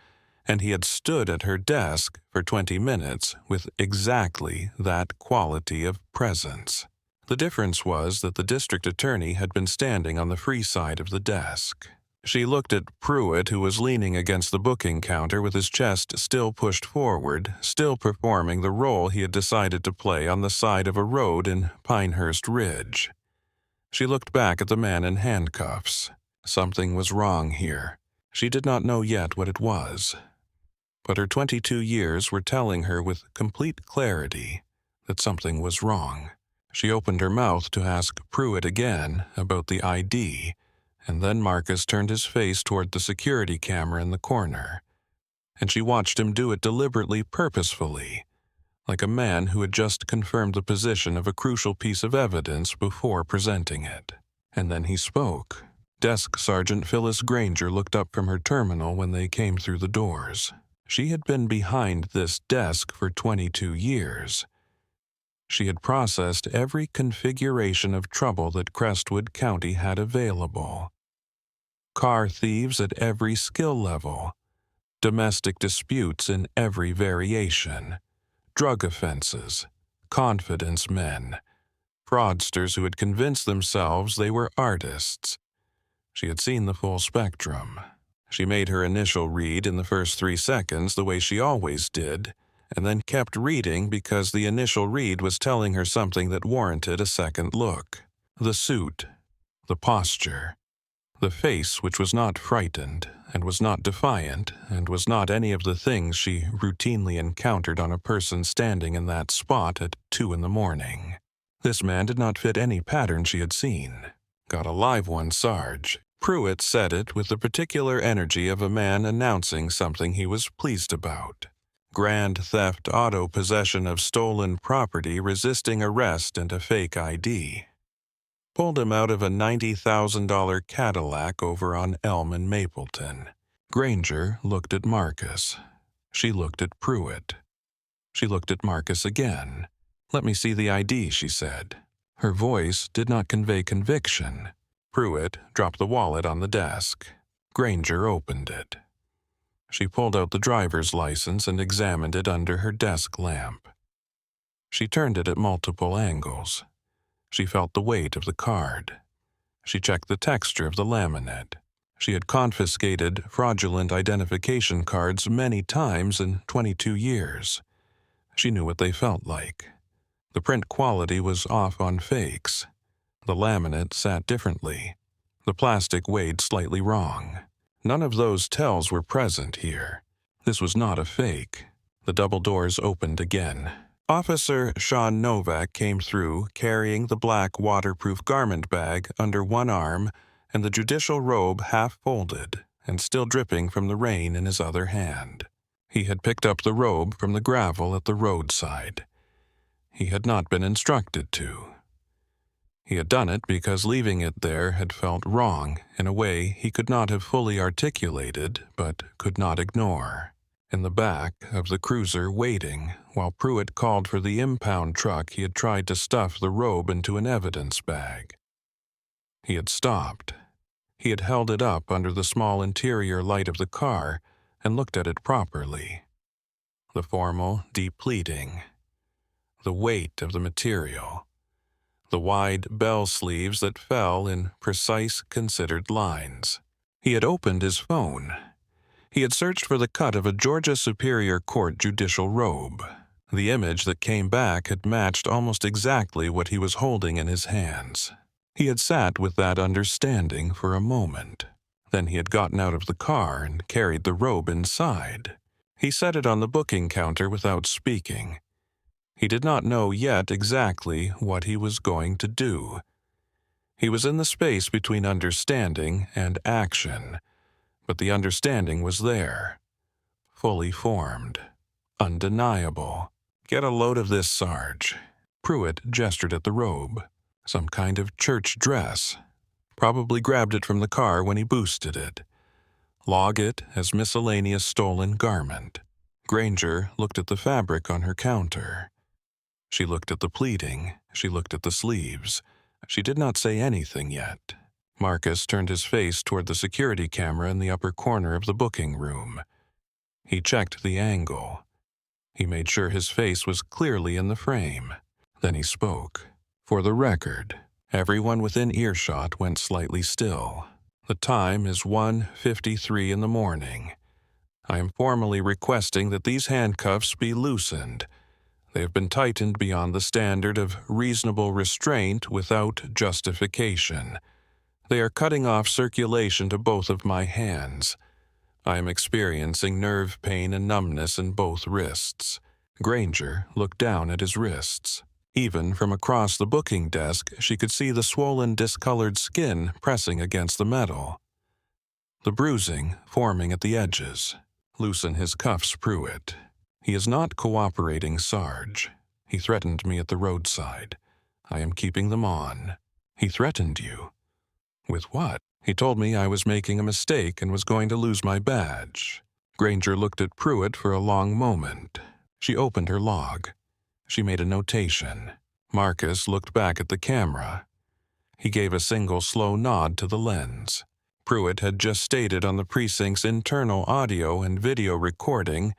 and he had stood at her desk for 20 minutes with exactly that quality of presence. The difference was that the district attorney had been standing on the free side of the desk. She looked at Pruitt, who was leaning against the booking counter with his chest still pushed forward, still performing the role he had decided to play on the side of a road in Pinehurst Ridge. She looked back at the man in handcuffs. Something was wrong here. She did not know yet what it was. But her 22 years were telling her with complete clarity that something was wrong. She opened her mouth to ask Pruitt again about the ID, and then Marcus turned his face toward the security camera in the corner, and she watched him do it deliberately purposefully, like a man who had just confirmed the position of a crucial piece of evidence before presenting it. And then he spoke. Desk Sergeant Phyllis Granger looked up from her terminal when they came through the doors. She had been behind this desk for 22 years. She had processed every configuration of trouble that Crestwood County had available. Car thieves at every skill level, domestic disputes in every variation, drug offenses, confidence men, fraudsters who had convinced themselves they were artists. She had seen the full spectrum. She made her initial read in the first 3 seconds the way she always did, and then kept reading because the initial read was telling her something that warranted a second look. The suit, the posture, the face which was not frightened and was not defiant and was not any of the things she routinely encountered on a person standing in that spot at 2 in the morning. This man did not fit any pattern she had seen. "Got a live one, Sarge." Pruitt said it with the particular energy of a man announcing something he was pleased about. Grand theft auto possession of stolen property resisting arrest and a fake ID. Pulled him out of a $90,000 Cadillac over on Elm and Mapleton. Granger looked at Marcus. She looked at Pruitt. She looked at Marcus again. "Let me see the ID," she said. Her voice did not convey conviction. Pruitt dropped the wallet on the desk. Granger opened it. She pulled out the driver's license and examined it under her desk lamp. She turned it at multiple angles. She felt the weight of the card. She checked the texture of the laminate. She had confiscated fraudulent identification cards many times in 22 years. She knew what they felt like. The print quality was off on fakes. The laminate sat differently. The plastic weighed slightly wrong. None of those tells were present here. This was not a fake. The double doors opened again. Officer Sean Novak came through carrying the black waterproof garment bag under one arm and the judicial robe half folded and still dripping from the rain in his other hand. He had picked up the robe from the gravel at the roadside. He had not been instructed to. He had done it because leaving it there had felt wrong in a way he could not have fully articulated but could not ignore. In the back of the cruiser waiting, while Pruitt called for the impound truck, he had tried to stuff the robe into an evidence bag. He had stopped. He had held it up under the small interior light of the car and looked at it properly. The formal, deep pleating. The weight of the material. The wide bell sleeves that fell in precise, considered lines. He had opened his phone. He had searched for the cut of a Georgia Superior Court judicial robe. The image that came back had matched almost exactly what he was holding in his hands. He had sat with that understanding for a moment. Then he had gotten out of the car and carried the robe inside. He set it on the booking counter without speaking. He did not know yet exactly what he was going to do. He was in the space between understanding and action. But the understanding was there, fully formed, undeniable. "Get a load of this, Sarge." Pruitt gestured at the robe. Some kind of church dress. Probably grabbed it from the car when he boosted it. Log it as miscellaneous stolen garment. Granger looked at the fabric on her counter. She looked at the pleating. She looked at the sleeves. She did not say anything yet. Marcus turned his face toward the security camera in the upper corner of the booking room. He checked the angle. He made sure his face was clearly in the frame. Then he spoke. For the record, everyone within earshot went slightly still. The time is 1:53 in the morning. I am formally requesting that these handcuffs be loosened. They have been tightened beyond the standard of reasonable restraint without justification. They are cutting off circulation to both of my hands. I am experiencing nerve pain and numbness in both wrists. Granger looked down at his wrists. Even from across the booking desk, she could see the swollen, discolored skin pressing against the metal. The bruising forming at the edges. Loosen his cuffs, Pruitt. He is not cooperating, Sarge. He threatened me at the roadside. I am keeping them on. He threatened you. With what? He told me I was making a mistake and was going to lose my badge. Granger looked at Pruitt for a long moment. She opened her log. She made a notation. Marcus looked back at the camera. He gave a single slow nod to the lens. Pruitt had just stated on the precinct's internal audio and video recording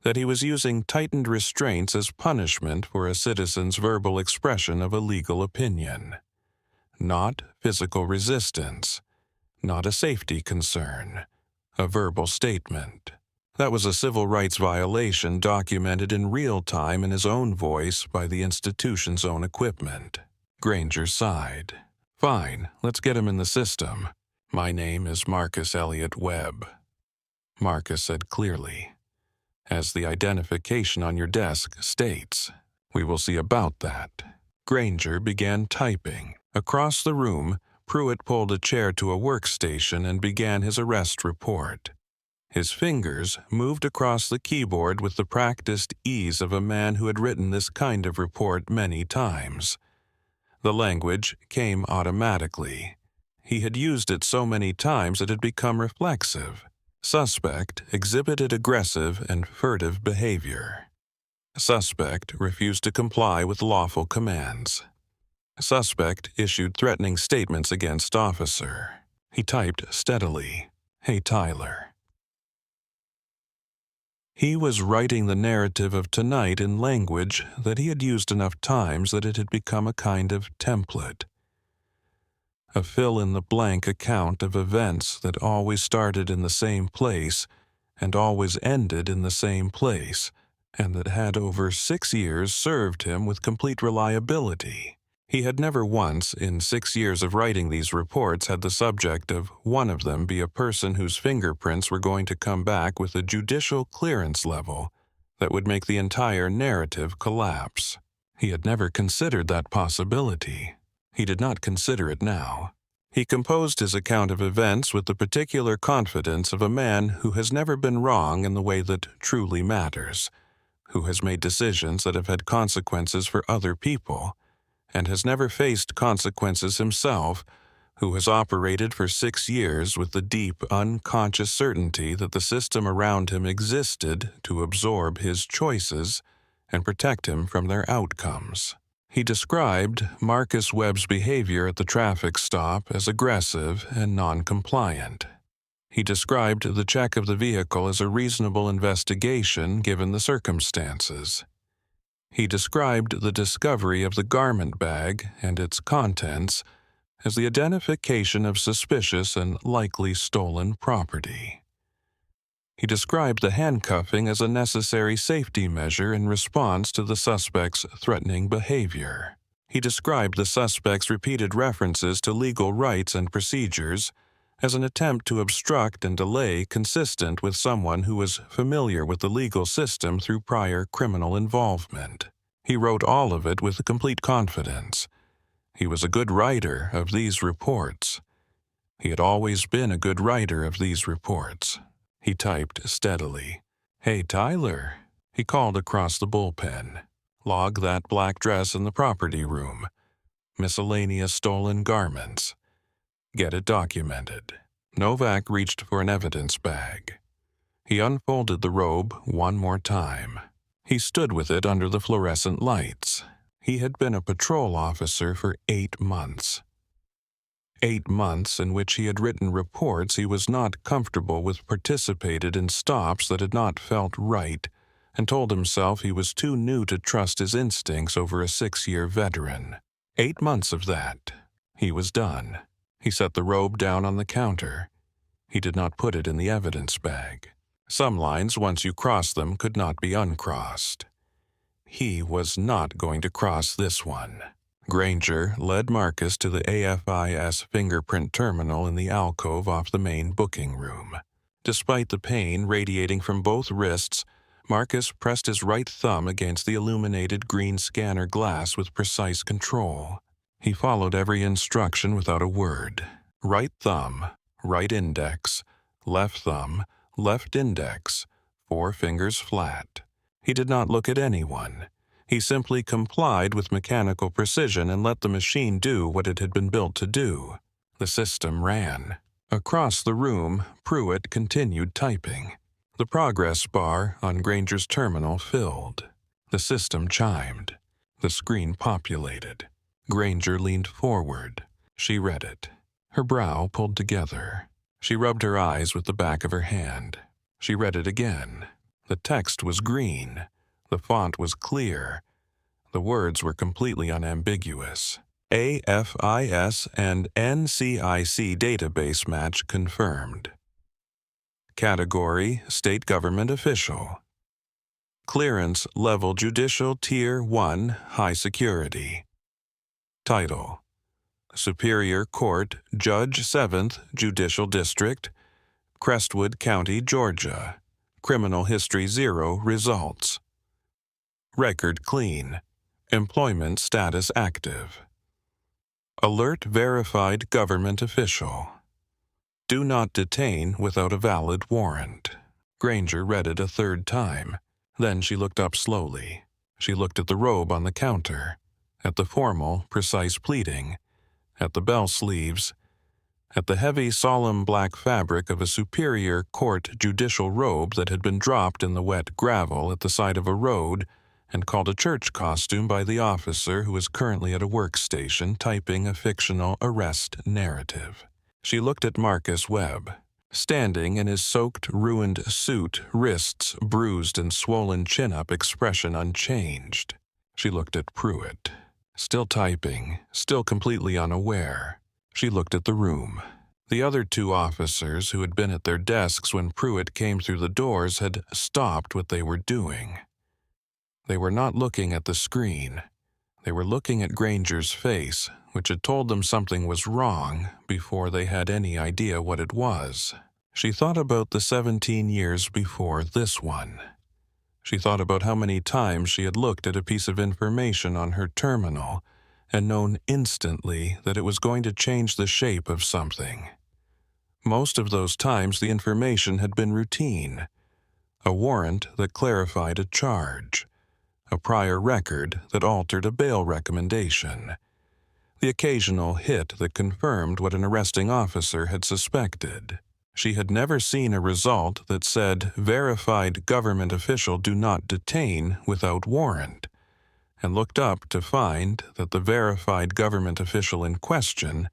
that he was using tightened restraints as punishment for a citizen's verbal expression of a legal opinion. Not physical resistance, not a safety concern, a verbal statement. That was a civil rights violation documented in real time in his own voice by the institution's own equipment. Granger sighed. Fine, let's get him in the system. My name is Marcus Elliott Webb. Marcus said clearly. As the identification on your desk states, we will see about that. Granger began typing. Across the room, Pruitt pulled a chair to a workstation and began his arrest report. His fingers moved across the keyboard with the practiced ease of a man who had written this kind of report many times. The language came automatically. He had used it so many times it had become reflexive. Suspect exhibited aggressive and furtive behavior. Suspect refused to comply with lawful commands. Suspect issued threatening statements against officer. He typed steadily, "Hey, Tyler." He was writing the narrative of tonight in language that he had used enough times that it had become a kind of template. A fill-in-the-blank account of events that always started in the same place and always ended in the same place, and that had over 6 years served him with complete reliability. He had never once, in 6 years of writing these reports, had the subject of one of them be a person whose fingerprints were going to come back with a judicial clearance level that would make the entire narrative collapse. He had never considered that possibility. He did not consider it now. He composed his account of events with the particular confidence of a man who has never been wrong in the way that truly matters, who has made decisions that have had consequences for other people, and has never faced consequences himself, who has operated for 6 years with the deep, unconscious certainty that the system around him existed to absorb his choices and protect him from their outcomes. He described Marcus Webb's behavior at the traffic stop as aggressive and non-compliant. He described the check of the vehicle as a reasonable investigation given the circumstances. He described the discovery of the garment bag and its contents as the identification of suspicious and likely stolen property. He described the handcuffing as a necessary safety measure in response to the suspect's threatening behavior. He described the suspect's repeated references to legal rights and procedures as an attempt to obstruct and delay consistent with someone who was familiar with the legal system through prior criminal involvement. He wrote all of it with complete confidence. He was a good writer of these reports. He had always been a good writer of these reports. He typed steadily. "Hey, Tyler," he called across the bullpen. "Log that black dress in the property room. Miscellaneous stolen garments. Get it documented." Novak reached for an evidence bag. He unfolded the robe one more time. He stood with it under the fluorescent lights. He had been a patrol officer for 8 months. 8 months in which he had written reports he was not comfortable with, participated in stops that had not felt right, and told himself he was too new to trust his instincts over a 6-year veteran. 8 months of that. He was done. He set the robe down on the counter. He did not put it in the evidence bag. Some lines, once you cross them, could not be uncrossed. He was not going to cross this one. Granger led Marcus to the AFIS fingerprint terminal in the alcove off the main booking room. Despite the pain radiating from both wrists, Marcus pressed his right thumb against the illuminated green scanner glass with precise control. He followed every instruction without a word. Right thumb, right index, left thumb, left index, 4 fingers flat. He did not look at anyone. He simply complied with mechanical precision and let the machine do what it had been built to do. The system ran. Across the room, Pruitt continued typing. The progress bar on Granger's terminal filled. The system chimed. The screen populated. Granger leaned forward. She read it. Her brow pulled together. She rubbed her eyes with the back of her hand. She read it again. The text was green. The font was clear. The words were completely unambiguous. AFIS and NCIC database match confirmed. Category: State Government Official. Clearance Level Judicial Tier 1 High Security. Title: Superior Court Judge 7th Judicial District, Crestwood County, Georgia. Criminal History 0 Results. Record clean. Employment status active. Alert verified government official. Do not detain without a valid warrant. Granger read it a 3rd time. Then she looked up slowly. She looked at the robe on the counter, at the formal, precise pleating, at the bell sleeves, at the heavy, solemn black fabric of a superior court judicial robe that had been dropped in the wet gravel at the side of a road and called a church costume by the officer who is currently at a workstation typing a fictional arrest narrative. She looked at Marcus Webb, standing in his soaked, ruined suit, wrists bruised and swollen chin-up expression unchanged. She looked at Pruitt, still typing, still completely unaware. She looked at the room. The other 2 officers who had been at their desks when Pruitt came through the doors had stopped what they were doing. They were not looking at the screen. They were looking at Granger's face, which had told them something was wrong before they had any idea what it was. She thought about the 17 years before this one. She thought about how many times she had looked at a piece of information on her terminal and known instantly that it was going to change the shape of something. Most of those times the information had been routine. A warrant that clarified a charge. A prior record that altered a bail recommendation. The occasional hit that confirmed what an arresting officer had suspected. She had never seen a result that said, "Verified government official do not detain without warrant," and looked up to find that the verified government official in question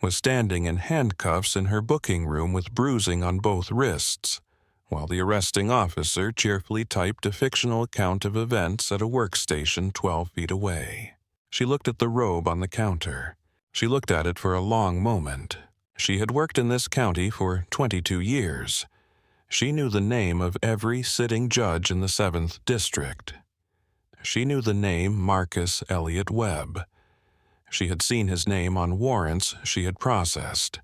was standing in handcuffs in her booking room with bruising on both wrists, while the arresting officer cheerfully typed a fictional account of events at a workstation 12 feet away. She looked at the robe on the counter. She looked at it for a long moment. She had worked in this county for 22 years. She knew the name of every sitting judge in the 7th District. She knew the name Marcus Elliott Webb. She had seen his name on warrants she had processed.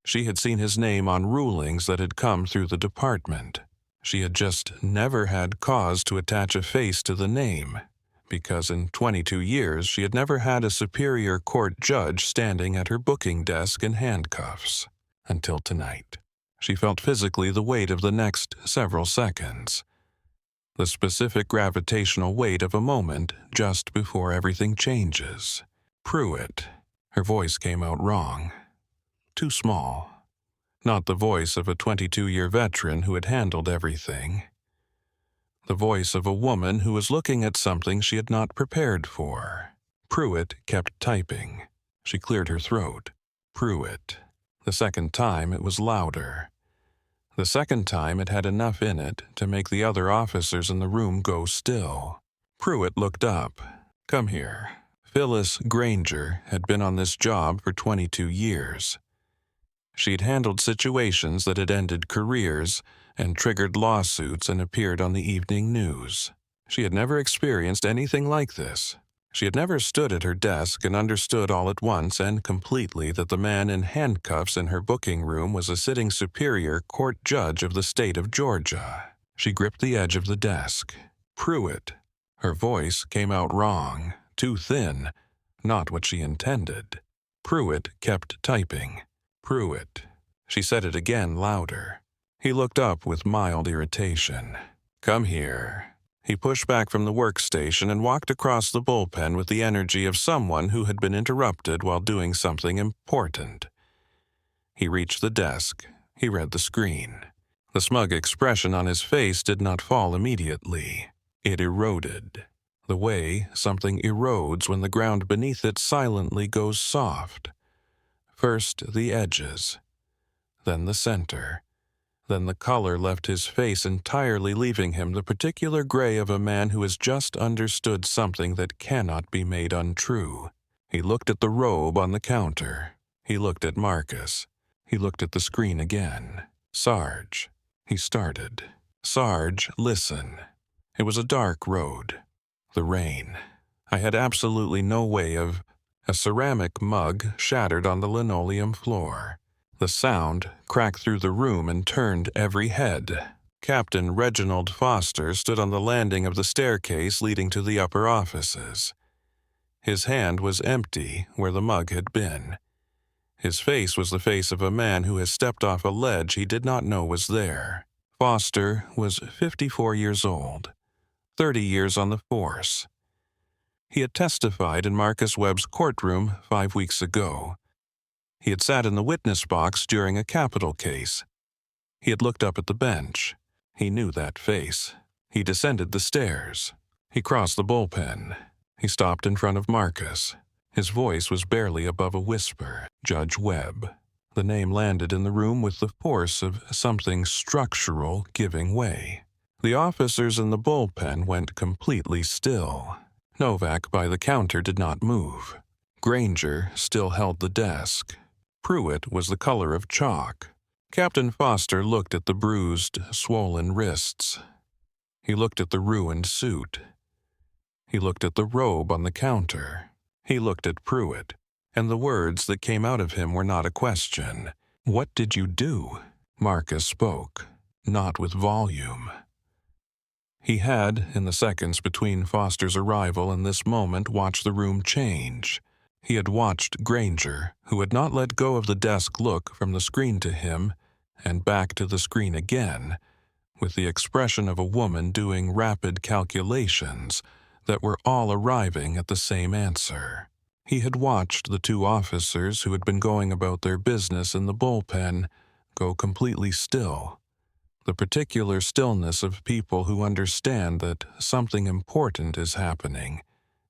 She had seen his name on rulings that had come through the department. She had just never had cause to attach a face to the name, because in 22 years she had never had a superior court judge standing at her booking desk in handcuffs. Until tonight. She felt physically the weight of the next several seconds. The specific gravitational weight of a moment just before everything changes. Pruitt. Her voice came out wrong. Too small. Not the voice of a 22-year veteran who had handled everything. The voice of a woman who was looking at something she had not prepared for. Pruitt kept typing. She cleared her throat. Pruitt. The second time it was louder. The second time it had enough in it to make the other officers in the room go still. Pruitt looked up. "Come here." Phyllis Granger had been on this job for 22 years. She'd handled situations that had ended careers and triggered lawsuits and appeared on the evening news. She had never experienced anything like this. She had never stood at her desk and understood all at once and completely that the man in handcuffs in her booking room was a sitting superior court judge of the state of Georgia. She gripped the edge of the desk. Pruitt. Her voice came out wrong, too thin, not what she intended. Pruitt kept typing. Pruitt. She said it again louder. He looked up with mild irritation. "Come here." He pushed back from the workstation and walked across the bullpen with the energy of someone who had been interrupted while doing something important. He reached the desk. He read the screen. The smug expression on his face did not fall immediately. It eroded. The way something erodes when the ground beneath it silently goes soft. First the edges, then the center. Then the color left his face entirely, leaving him the particular gray of a man who has just understood something that cannot be made untrue. He looked at the robe on the counter. He looked at Marcus. He looked at the screen again. "Sarge." He started. "Sarge, listen. It was a dark road. The rain. I had absolutely no way of—" A ceramic mug shattered on the linoleum floor. The sound cracked through the room and turned every head. Captain Reginald Foster stood on the landing of the staircase leading to the upper offices. His hand was empty where the mug had been. His face was the face of a man who has stepped off a ledge he did not know was there. Foster was 54 years old, 30 years on the force. He had testified in Marcus Webb's courtroom 5 weeks ago. He had sat in the witness box during a capital case. He had looked up at the bench. He knew that face. He descended the stairs. He crossed the bullpen. He stopped in front of Marcus. His voice was barely above a whisper. Judge Webb. The name landed in the room with the force of something structural giving way. The officers in the bullpen went completely still. Novak by the counter did not move. Granger still held the desk. Pruitt was the color of chalk. Captain Foster looked at the bruised, swollen wrists. He looked at the ruined suit. He looked at the robe on the counter. He looked at Pruitt, and the words that came out of him were not a question. "What did you do?" Marcus spoke, not with volume. He had, in the seconds between Foster's arrival and this moment, watched the room change. He had watched Granger, who had not let go of the desk look from the screen to him and back to the screen again, with the expression of a woman doing rapid calculations that were all arriving at the same answer. He had watched the two officers who had been going about their business in the bullpen go completely still, the particular stillness of people who understand that something important is happening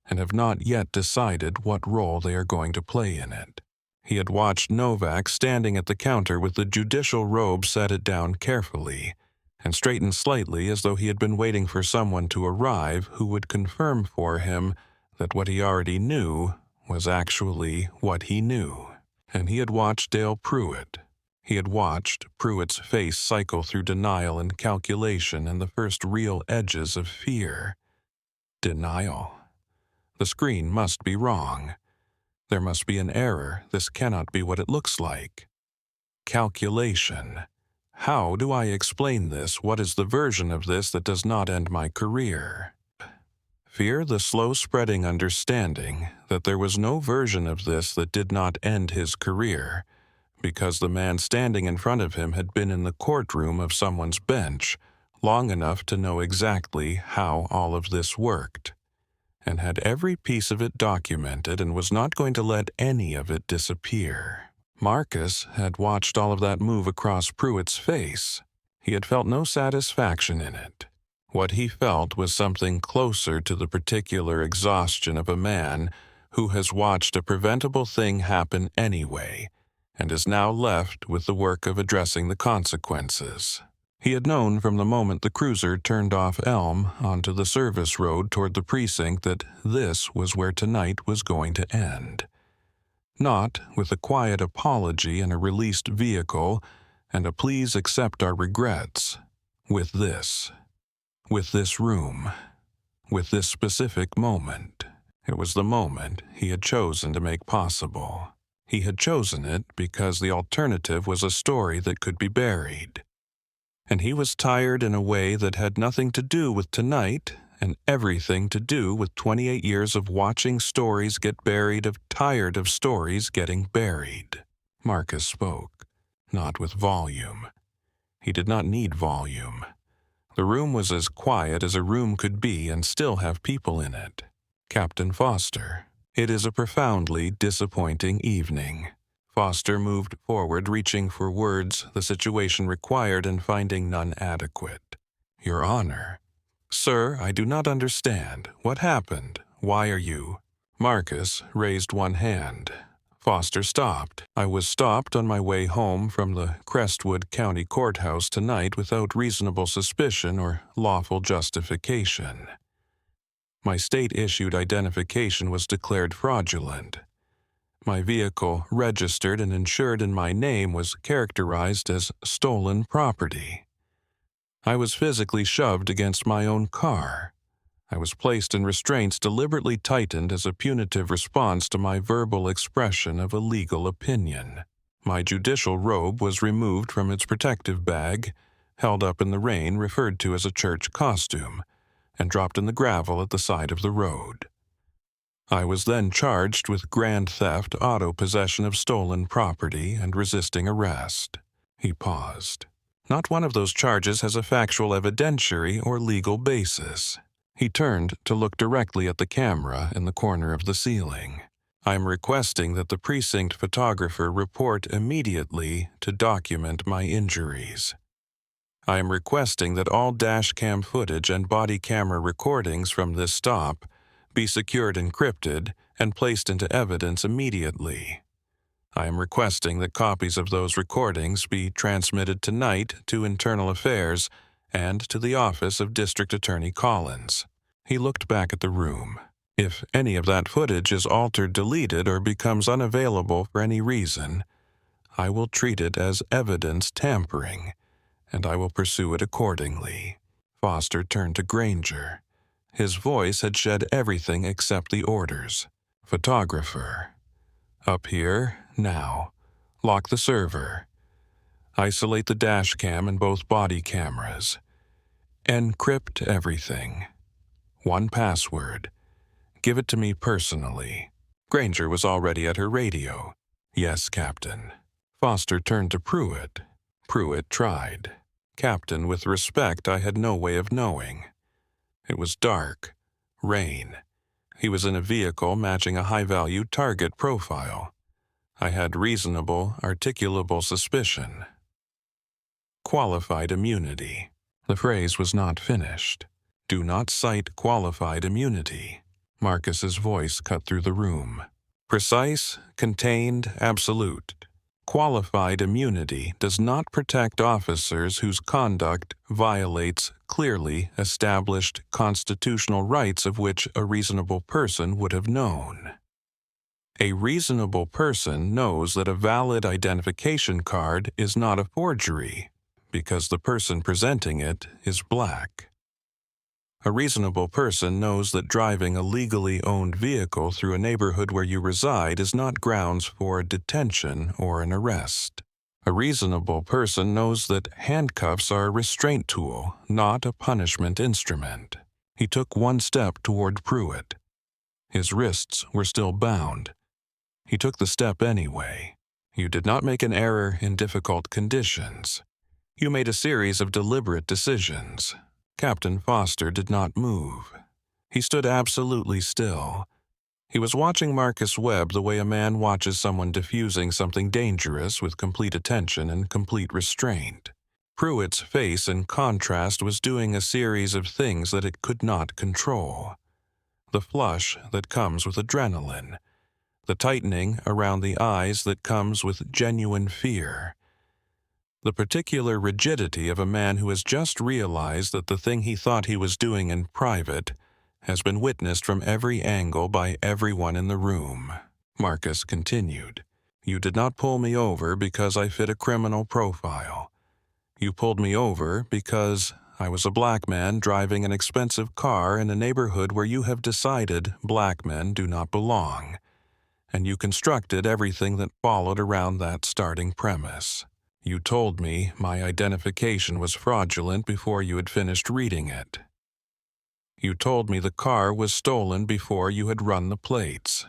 and have not yet decided what role they are going to play in it. He had watched Novak standing at the counter with the judicial robe, set it down carefully and straightened slightly as though he had been waiting for someone to arrive who would confirm for him that what he already knew was actually what he knew. And he had watched Dale Pruitt. He had watched Pruitt's face cycle through denial and calculation and the first real edges of fear. Denial. The screen must be wrong. There must be an error. This cannot be what it looks like. Calculation. How do I explain this? What is the version of this that does not end my career? Fear, the slow-spreading understanding that there was no version of this that did not end his career, because the man standing in front of him had been in the courtroom of someone's bench long enough to know exactly how all of this worked, and had every piece of it documented and was not going to let any of it disappear. Marcus had watched all of that move across Pruitt's face. He had felt no satisfaction in it. What he felt was something closer to the particular exhaustion of a man who has watched a preventable thing happen anyway, and is now left with the work of addressing the consequences. He had known from the moment the cruiser turned off Elm onto the service road toward the precinct that this was where tonight was going to end. Not with a quiet apology in a released vehicle and a please accept our regrets. With this room. With this specific moment. It was the moment he had chosen to make possible. He had chosen it because the alternative was a story that could be buried. And he was tired in a way that had nothing to do with tonight and everything to do with 28 years of watching stories get buried, of tired of stories getting buried. Marcus spoke, not with volume. He did not need volume. The room was as quiet as a room could be and still have people in it. Captain Foster. It is a profoundly disappointing evening. Foster moved forward, reaching for words the situation required and finding none adequate. Your Honor. Sir, I do not understand. What happened? Why are you? Marcus raised one hand. Foster stopped. I was stopped on my way home from the Crestwood County Courthouse tonight without reasonable suspicion or lawful justification. My state-issued identification was declared fraudulent. My vehicle, registered and insured in my name, was characterized as stolen property. I was physically shoved against my own car. I was placed in restraints deliberately tightened as a punitive response to my verbal expression of a legal opinion. My judicial robe was removed from its protective bag, held up in the rain, referred to as a church costume, and dropped in the gravel at the side of the road. I was then charged with grand theft, auto possession of stolen property, and resisting arrest. He paused. Not one of those charges has a factual evidentiary or legal basis. He turned to look directly at the camera in the corner of the ceiling. I am requesting that the precinct photographer report immediately to document my injuries. I am requesting that all dash cam footage and body camera recordings from this stop be secured encrypted and placed into evidence immediately. I am requesting that copies of those recordings be transmitted tonight to Internal Affairs and to the office of District Attorney Collins. He looked back at the room. If any of that footage is altered, deleted, or becomes unavailable for any reason, I will treat it as evidence tampering, and I will pursue it accordingly. Foster turned to Granger. His voice had shed everything except the orders. Photographer. Up here, now. Lock the server. Isolate the dash cam and both body cameras. Encrypt everything. One password. Give it to me personally. Granger was already at her radio. Yes, Captain. Foster turned to Pruitt. Pruitt tried. Captain, with respect, I had no way of knowing. It was dark. Rain. He was in a vehicle matching a high-value target profile. I had reasonable, articulable suspicion. Qualified immunity. The phrase was not finished. Do not cite qualified immunity. Marcus's voice cut through the room. Precise, contained, absolute. Qualified immunity does not protect officers whose conduct violates clearly established constitutional rights of which a reasonable person would have known. A reasonable person knows that a valid identification card is not a forgery because the person presenting it is black. A reasonable person knows that driving a legally owned vehicle through a neighborhood where you reside is not grounds for detention or an arrest. A reasonable person knows that handcuffs are a restraint tool, not a punishment instrument. He took one step toward Pruitt. His wrists were still bound. He took the step anyway. You did not make an error in difficult conditions. You made a series of deliberate decisions. Captain Foster did not move. He stood absolutely still. He was watching Marcus Webb the way a man watches someone defusing something dangerous with complete attention and complete restraint. Pruitt's face, in contrast, was doing a series of things that it could not control. The flush that comes with adrenaline. The tightening around the eyes that comes with genuine fear. The particular rigidity of a man who has just realized that the thing he thought he was doing in private has been witnessed from every angle by everyone in the room. Marcus continued, You did not pull me over because I fit a criminal profile. You pulled me over because I was a black man driving an expensive car in a neighborhood where you have decided black men do not belong, and you constructed everything that followed around that starting premise. You told me my identification was fraudulent before you had finished reading it. You told me the car was stolen before you had run the plates.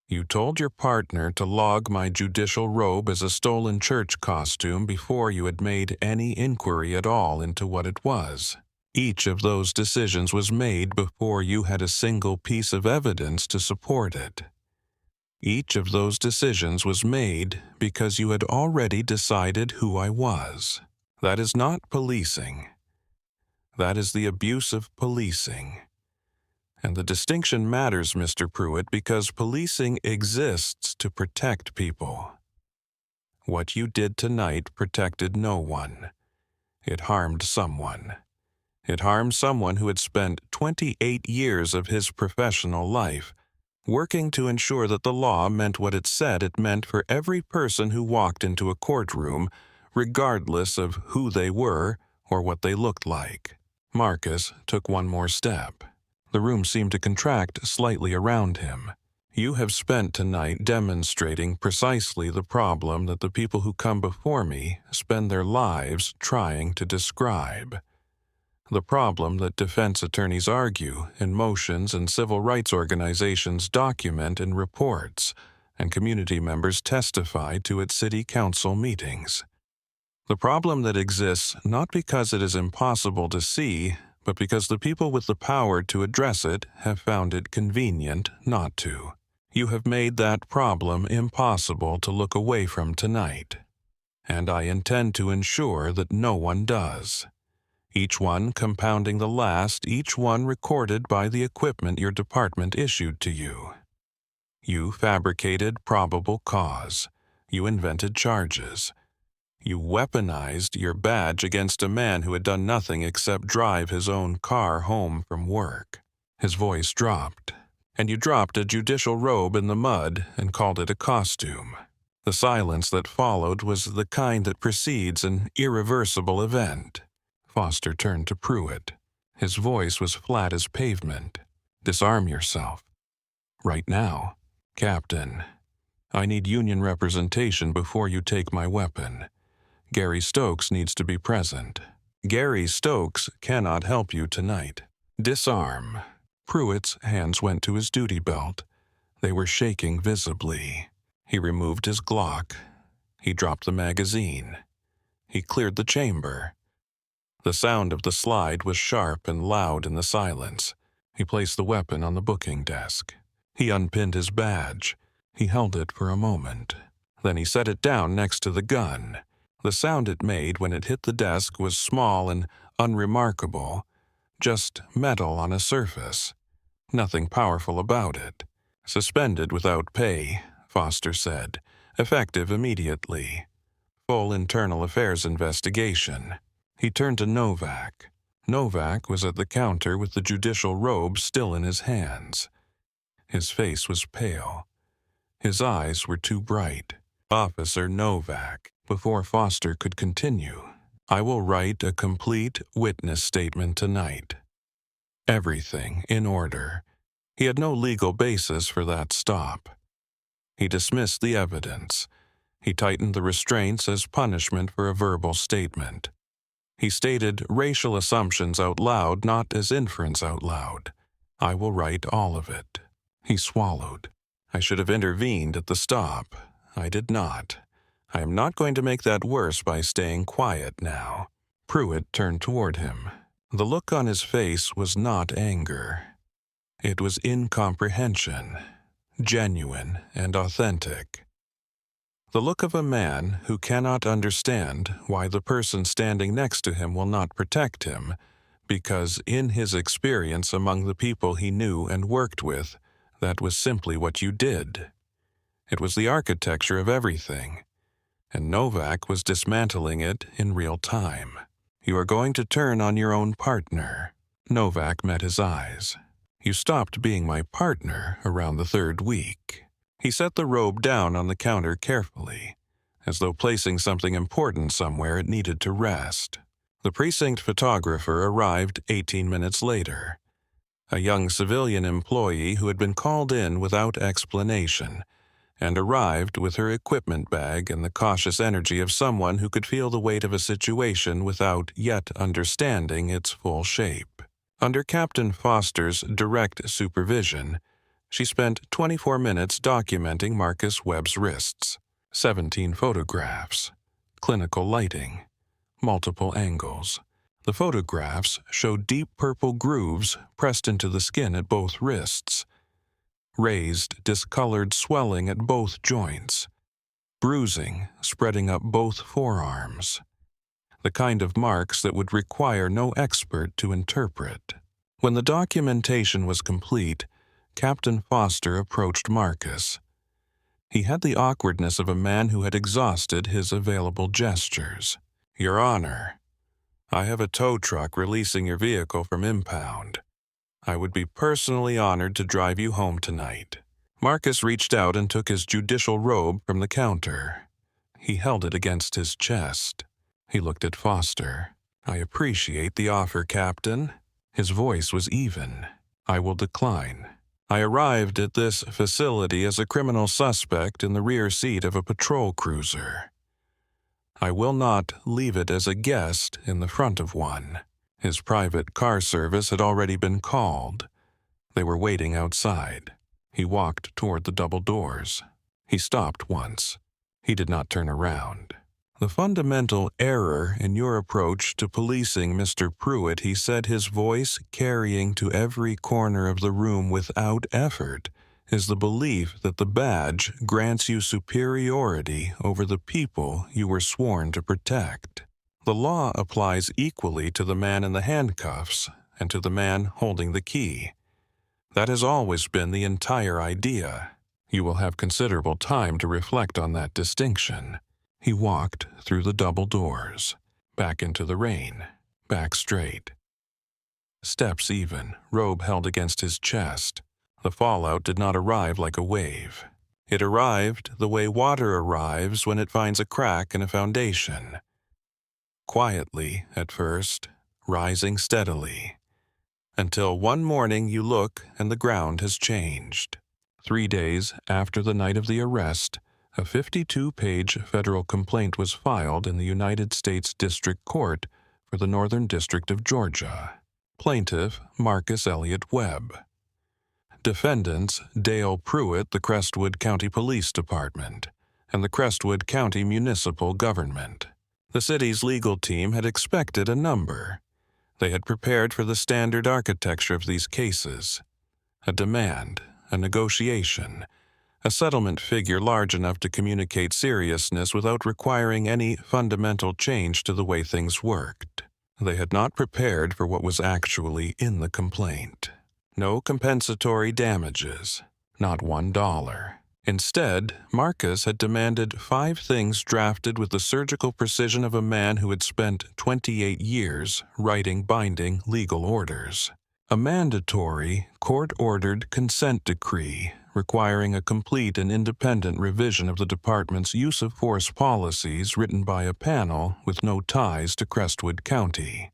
You told your partner to log my judicial robe as a stolen church costume before you had made any inquiry at all into what it was. Each of those decisions was made before you had a single piece of evidence to support it. Each of those decisions was made because you had already decided who I was. That is not policing. That is the abuse of policing. And the distinction matters, Mr. Pruitt, because policing exists to protect people. What you did tonight protected no one. It harmed someone. It harmed someone who had spent 28 years of his professional life working to ensure that the law meant what it said it meant for every person who walked into a courtroom, regardless of who they were or what they looked like. Marcus took one more step. The room seemed to contract slightly around him. You have spent tonight demonstrating precisely the problem that the people who come before me spend their lives trying to describe. The problem that defense attorneys argue in motions and civil rights organizations document in reports, and community members testify to at city council meetings. The problem that exists not because it is impossible to see, but because the people with the power to address it have found it convenient not to. You have made that problem impossible to look away from tonight, and I intend to ensure that no one does. Each one compounding the last, each one recorded by the equipment your department issued to you. You fabricated probable cause. You invented charges. You weaponized your badge against a man who had done nothing except drive his own car home from work. His voice dropped, and you dropped a judicial robe in the mud and called it a costume. The silence that followed was the kind that precedes an irreversible event. Foster turned to Pruitt. His voice was flat as pavement. Disarm yourself. Right now. Captain, I need union representation before you take my weapon. Gary Stokes needs to be present. Gary Stokes cannot help you tonight. Disarm. Pruitt's hands went to his duty belt. They were shaking visibly. He removed his Glock. He dropped the magazine. He cleared the chamber. The sound of the slide was sharp and loud in the silence. He placed the weapon on the booking desk. He unpinned his badge. He held it for a moment. Then he set it down next to the gun. The sound it made when it hit the desk was small and unremarkable, just metal on a surface. Nothing powerful about it. Suspended without pay, Foster said, effective immediately. Full internal affairs investigation. He turned to Novak. Novak was at the counter with the judicial robe still in his hands. His face was pale. His eyes were too bright. Officer Novak, before Foster could continue, I will write a complete witness statement tonight. Everything in order. He had no legal basis for that stop. He dismissed the evidence. He tightened the restraints as punishment for a verbal statement. He stated racial assumptions out loud, not as inference out loud. I will write all of it. He swallowed. I should have intervened at the stop. I did not. I am not going to make that worse by staying quiet now. Pruitt turned toward him. The look on his face was not anger. It was incomprehension, genuine and authentic. The look of a man who cannot understand why the person standing next to him will not protect him, because in his experience among the people he knew and worked with, that was simply what you did. It was the architecture of everything, and Novak was dismantling it in real time. You are going to turn on your own partner. Novak met his eyes. You stopped being my partner around the third week. He set the robe down on the counter carefully, as though placing something important somewhere it needed to rest. The precinct photographer arrived 18 minutes later. A young civilian employee who had been called in without explanation, and arrived with her equipment bag and the cautious energy of someone who could feel the weight of a situation without yet understanding its full shape. Under Captain Foster's direct supervision, she spent 24 minutes documenting Marcus Webb's wrists, 17 photographs, clinical lighting, multiple angles. The photographs showed deep purple grooves pressed into the skin at both wrists, raised, discolored swelling at both joints, bruising spreading up both forearms, the kind of marks that would require no expert to interpret. When the documentation was complete, Captain Foster approached Marcus. He had the awkwardness of a man who had exhausted his available gestures. Your Honor, I have a tow truck releasing your vehicle from impound. I would be personally honored to drive you home tonight. Marcus reached out and took his judicial robe from the counter. He held it against his chest. He looked at Foster. I appreciate the offer, Captain. His voice was even. I will decline. I arrived at this facility as a criminal suspect in the rear seat of a patrol cruiser. I will not leave it as a guest in the front of one. His private car service had already been called. They were waiting outside. He walked toward the double doors. He stopped once. He did not turn around. The fundamental error in your approach to policing Mr. Pruitt, he said, his voice carrying to every corner of the room without effort, is the belief that the badge grants you superiority over the people you were sworn to protect. The law applies equally to the man in the handcuffs and to the man holding the key. That has always been the entire idea. You will have considerable time to reflect on that distinction. He walked through the double doors, back into the rain, back straight. Steps even, robe held against his chest. The fallout did not arrive like a wave. It arrived the way water arrives when it finds a crack in a foundation. Quietly at first, rising steadily, until one morning you look and the ground has changed. 3 days after the night of the arrest, a 52-page federal complaint was filed in the United States District Court for the Northern District of Georgia. Plaintiff Marcus Elliott Webb. Defendants Dale Pruitt, the Crestwood County Police Department, and the Crestwood County Municipal Government. The city's legal team had expected a number. They had prepared for the standard architecture of these cases: a demand, a negotiation, a settlement figure large enough to communicate seriousness without requiring any fundamental change to the way things worked. They had not prepared for what was actually in the complaint. No compensatory damages, not $1. Instead, Marcus had demanded 5 things drafted with the surgical precision of a man who had spent 28 years writing binding legal orders. A mandatory, court-ordered consent decree requiring a complete and independent revision of the department's use of force policies written by a panel with no ties to Crestwood County.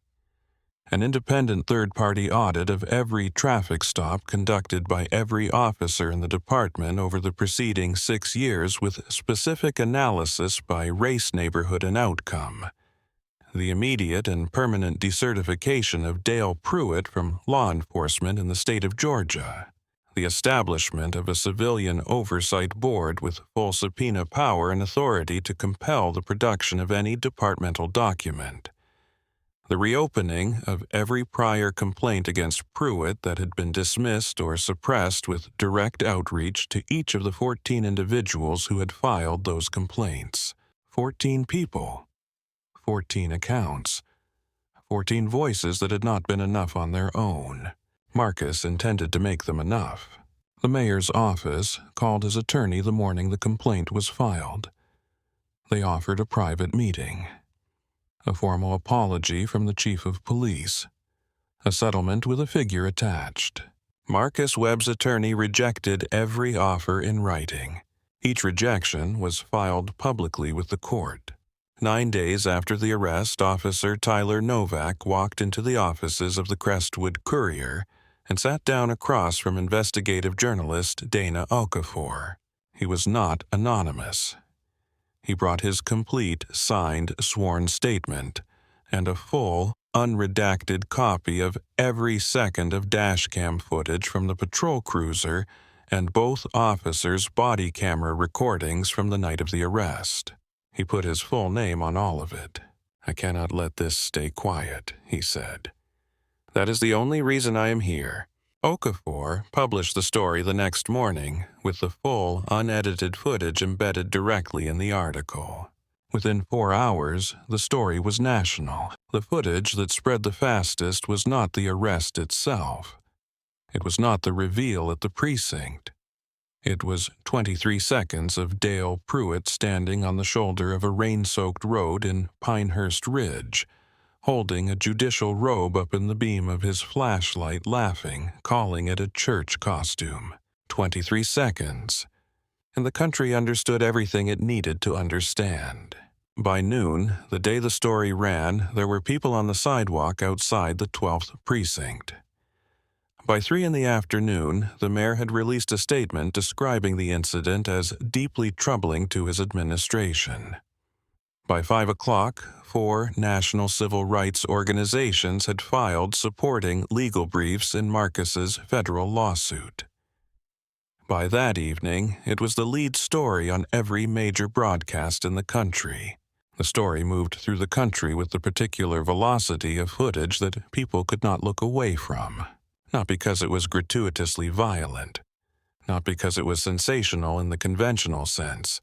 An independent third-party audit of every traffic stop conducted by every officer in the department over the preceding 6 years with specific analysis by race, neighborhood, and outcome. The immediate and permanent decertification of Dale Pruitt from law enforcement in the state of Georgia. The establishment of a civilian oversight board with full subpoena power and authority to compel the production of any departmental document. The reopening of every prior complaint against Pruitt that had been dismissed or suppressed with direct outreach to each of the 14 individuals who had filed those complaints. 14 people. 14 accounts. 14 voices that had not been enough on their own. Marcus intended to make them enough. The mayor's office called his attorney the morning the complaint was filed. They offered a private meeting. A formal apology from the chief of police. A settlement with a figure attached. Marcus Webb's attorney rejected every offer in writing. Each rejection was filed publicly with the court. 9 days after the arrest, Officer Tyler Novak walked into the offices of the Crestwood Courier and sat down across from investigative journalist Dana Okafor. He was not anonymous. He brought his complete, signed, sworn statement and a full, unredacted copy of every second of dashcam footage from the patrol cruiser and both officers' body camera recordings from the night of the arrest. He put his full name on all of it. "I cannot let this stay quiet," he said. "That is the only reason I am here." Okafor published the story the next morning, with the full, unedited footage embedded directly in the article. Within 4 hours, the story was national. The footage that spread the fastest was not the arrest itself. It was not the reveal at the precinct. It was 23 seconds of Dale Pruitt standing on the shoulder of a rain-soaked road in Pinehurst Ridge, holding a judicial robe up in the beam of his flashlight, laughing, calling it a church costume. 23 seconds. And the country understood everything it needed to understand. By noon, the day the story ran, there were people on the sidewalk outside the 12th precinct. By 3 in the afternoon, the mayor had released a statement describing the incident as deeply troubling to his administration. By 5 o'clock, 4 national civil rights organizations had filed supporting legal briefs in Marcus's federal lawsuit. By that evening, it was the lead story on every major broadcast in the country. The story moved through the country with the particular velocity of footage that people could not look away from. Not because it was gratuitously violent. Not because it was sensational in the conventional sense.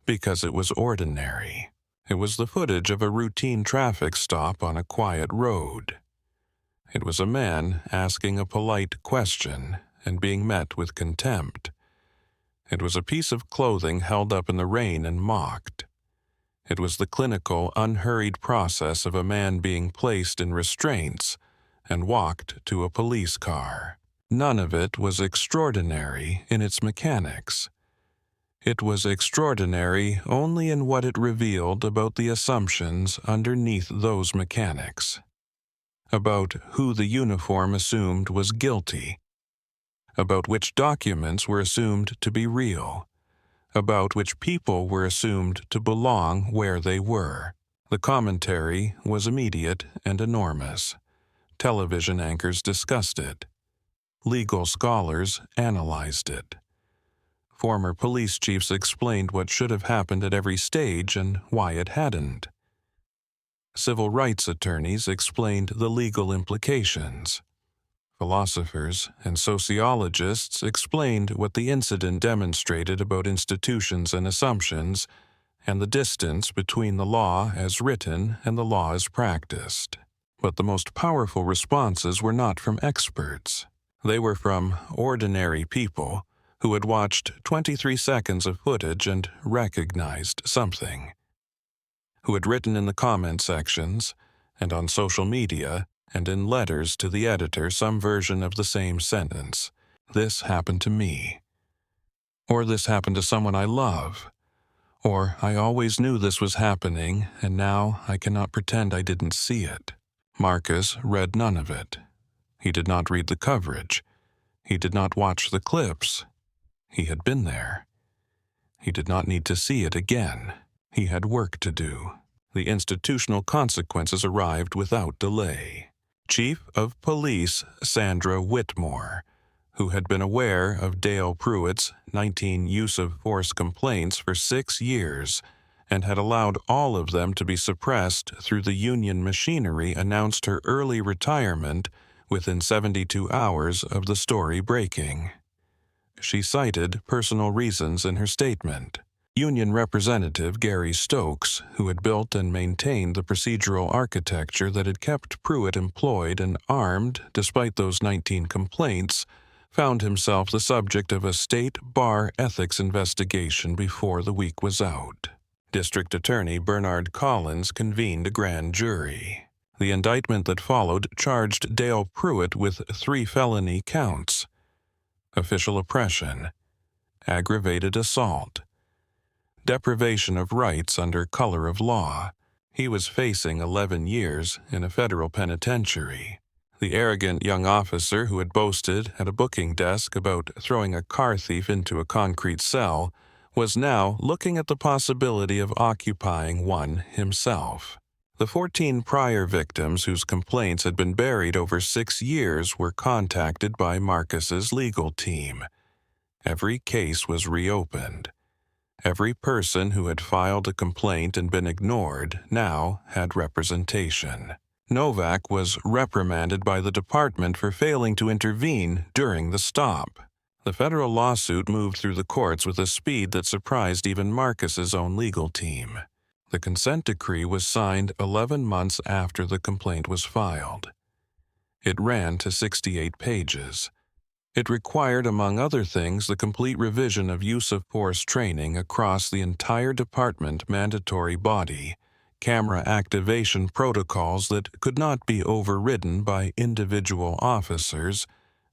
Because it was ordinary. It was the footage of a routine traffic stop on a quiet road. It was a man asking a polite question and being met with contempt. It was a piece of clothing held up in the rain and mocked. It was the clinical, unhurried process of a man being placed in restraints and walked to a police car. None of it was extraordinary in its mechanics. It was extraordinary only in what it revealed about the assumptions underneath those mechanics. About who the uniform assumed was guilty. About which documents were assumed to be real. About which people were assumed to belong where they were. The commentary was immediate and enormous. Television anchors discussed it. Legal scholars analyzed it. Former police chiefs explained what should have happened at every stage and why it hadn't. Civil rights attorneys explained the legal implications. Philosophers and sociologists explained what the incident demonstrated about institutions and assumptions, and the distance between the law as written and the law as practiced. But the most powerful responses were not from experts. They were from ordinary people who had watched 23 seconds of footage and recognized something, who had written in the comment sections and on social media and in letters to the editor some version of the same sentence. This happened to me. Or this happened to someone I love. Or I always knew this was happening, and now I cannot pretend I didn't see it. Marcus read none of it. He did not read the coverage. He did not watch the clips. He had been there. He did not need to see it again. He had work to do. The institutional consequences arrived without delay. Chief of Police Sandra Whitmore, who had been aware of Dale Pruitt's 19 use-of-force complaints for 6 years and had allowed all of them to be suppressed through the union machinery, announced her early retirement within 72 hours of the story breaking. She cited personal reasons in her statement. Union Representative Gary Stokes, who had built and maintained the procedural architecture that had kept Pruitt employed and armed despite those 19 complaints, found himself the subject of a state bar ethics investigation before the week was out. District Attorney Bernard Collins convened a grand jury. The indictment that followed charged Dale Pruitt with 3 felony counts: official oppression, aggravated assault, deprivation of rights under color of law. He was facing 11 years in a federal penitentiary. The arrogant young officer who had boasted at a booking desk about throwing a car thief into a concrete cell was now looking at the possibility of occupying one himself. The 14 prior victims whose complaints had been buried over 6 years were contacted by Marcus's legal team. Every case was reopened. Every person who had filed a complaint and been ignored now had representation. Novak was reprimanded by the department for failing to intervene during the stop. The federal lawsuit moved through the courts with a speed that surprised even Marcus's own legal team. The consent decree was signed 11 months after the complaint was filed. It ran to 68 pages. It required, among other things, the complete revision of use-of-force training across the entire department mandatory body, camera activation protocols that could not be overridden by individual officers,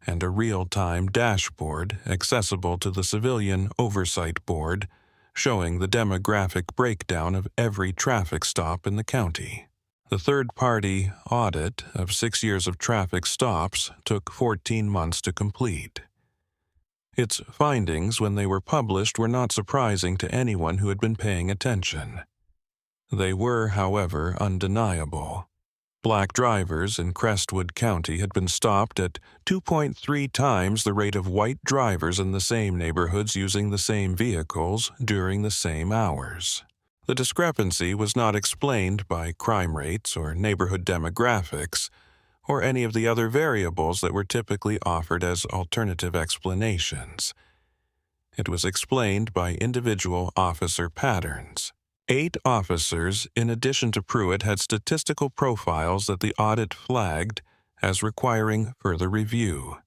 and a real-time dashboard accessible to the Civilian Oversight Board, showing the demographic breakdown of every traffic stop in the county. The third-party audit of 6 years of traffic stops took 14 months to complete. Its findings, when they were published, were not surprising to anyone who had been paying attention. They were, however, undeniable. Black drivers in Crestwood County had been stopped at 2.3 times the rate of white drivers in the same neighborhoods using the same vehicles during the same hours. The discrepancy was not explained by crime rates or neighborhood demographics, or any of the other variables that were typically offered as alternative explanations. It was explained by individual officer patterns. 8 officers, in addition to Pruitt, had statistical profiles that the audit flagged as requiring further review.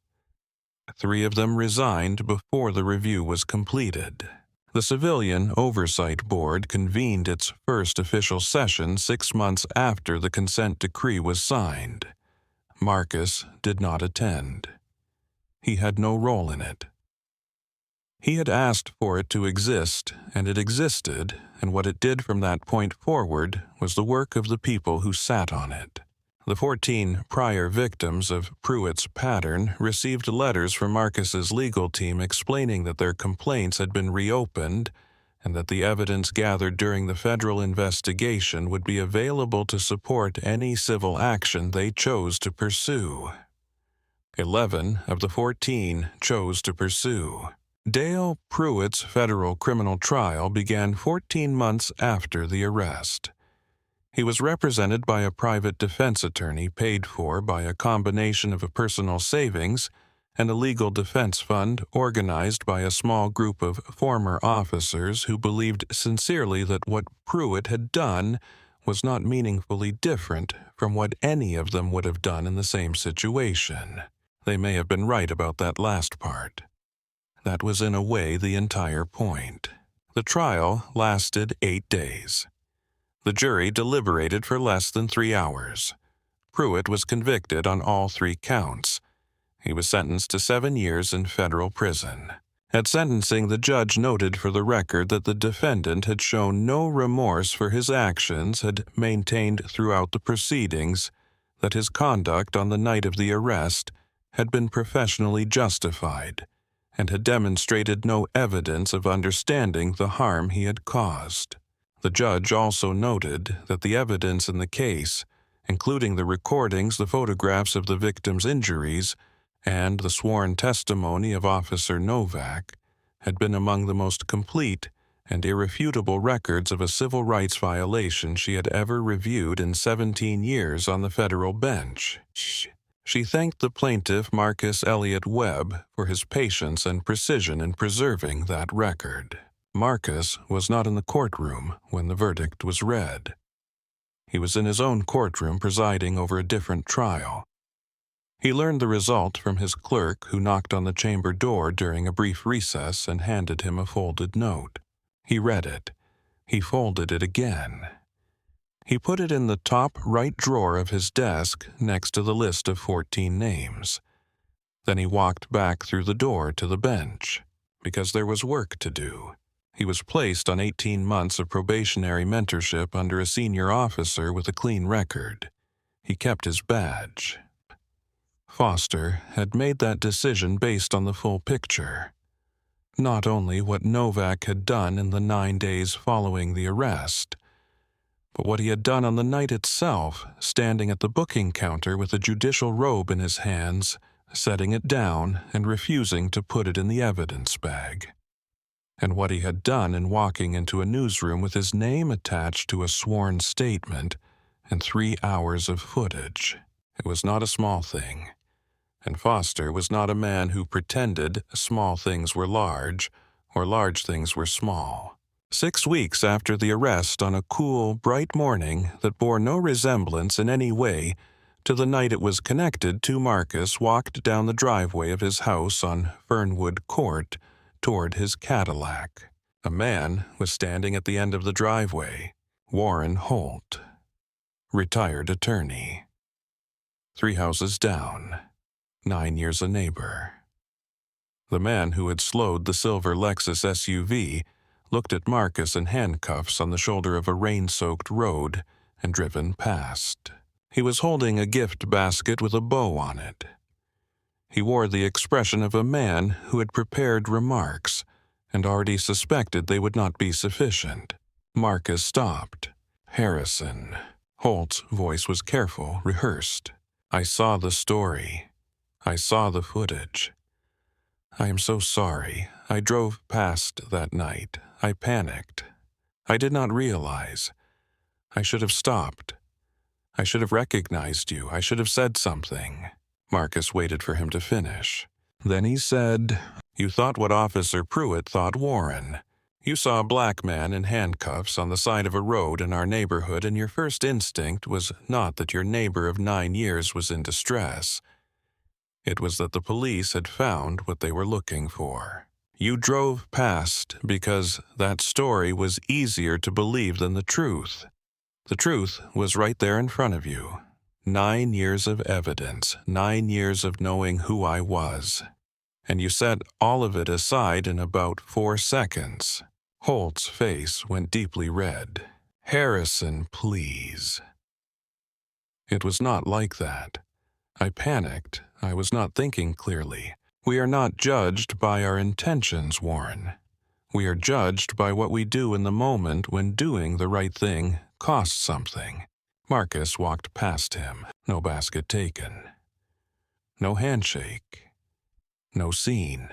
3 of them resigned before the review was completed. The Civilian Oversight Board convened its first official session 6 months after the consent decree was signed. Marcus did not attend. He had no role in it. He had asked for it to exist, and it existed, and what it did from that point forward was the work of the people who sat on it. The 14 prior victims of Pruitt's pattern received letters from Marcus's legal team explaining that their complaints had been reopened and that the evidence gathered during the federal investigation would be available to support any civil action they chose to pursue. 11 of the 14 chose to pursue. Dale Pruitt's federal criminal trial began 14 months after the arrest. He was represented by a private defense attorney paid for by a combination of a personal savings and a legal defense fund organized by a small group of former officers who believed sincerely that what Pruitt had done was not meaningfully different from what any of them would have done in the same situation. They may have been right about that last part. That was in a way the entire point. The trial lasted 8 days. The jury deliberated for less than 3 hours. Pruitt was convicted on all 3 counts. He was sentenced to 7 years in federal prison. At sentencing, the judge noted for the record that the defendant had shown no remorse for his actions, had maintained throughout the proceedings that his conduct on the night of the arrest had been professionally justified, and had demonstrated no evidence of understanding the harm he had caused. The judge also noted that the evidence in the case, including the recordings, the photographs of the victim's injuries, and the sworn testimony of Officer Novak, had been among the most complete and irrefutable records of a civil rights violation she had ever reviewed in 17 years on the federal bench. She thanked the plaintiff, Marcus Elliott Webb, for his patience and precision in preserving that record. Marcus was not in the courtroom when the verdict was read. He was in his own courtroom presiding over a different trial. He learned the result from his clerk, who knocked on the chamber door during a brief recess and handed him a folded note. He read it. He folded it again. He put it in the top right drawer of his desk next to the list of 14 names. Then he walked back through the door to the bench, because there was work to do. He was placed on 18 months of probationary mentorship under a senior officer with a clean record. He kept his badge. Foster had made that decision based on the full picture. Not only what Novak had done in the 9 days following the arrest, but what he had done on the night itself, standing at the booking counter with a judicial robe in his hands, setting it down and refusing to put it in the evidence bag. And what he had done in walking into a newsroom with his name attached to a sworn statement and 3 hours of footage. It was not a small thing. And Foster was not a man who pretended small things were large or large things were small. 6 weeks after the arrest, on a cool, bright morning that bore no resemblance in any way to the night it was connected to, Marcus walked down the driveway of his house on Fernwood Court toward his Cadillac. A man was standing at the end of the driveway. Warren Holt, retired attorney. 3 houses down, 9 years a neighbor. The man who had slowed the silver Lexus SUV looked at Marcus in handcuffs on the shoulder of a rain-soaked road and driven past. He was holding a gift basket with a bow on it. He wore the expression of a man who had prepared remarks and already suspected they would not be sufficient. Marcus stopped. Harrison. Holt's voice was careful, rehearsed. I saw the story. I saw the footage. I am so sorry. I drove past that night. I panicked. I did not realize. I should have stopped. I should have recognized you. I should have said something. Marcus waited for him to finish. Then he said, You thought what Officer Pruitt thought Warren. You saw a black man in handcuffs on the side of a road in our neighborhood, and your first instinct was not that your neighbor of 9 years was in distress. It was that the police had found what they were looking for. You drove past because that story was easier to believe than the truth. The truth was right there in front of you. 9 years of evidence, 9 years of knowing who I was. And you set all of it aside in about 4 seconds. Holt's face went deeply red. Harrison, please. It was not like that. I panicked. I was not thinking clearly. We are not judged by our intentions, Warren. We are judged by what we do in the moment when doing the right thing costs something. Marcus walked past him, no basket taken. No handshake. No scene.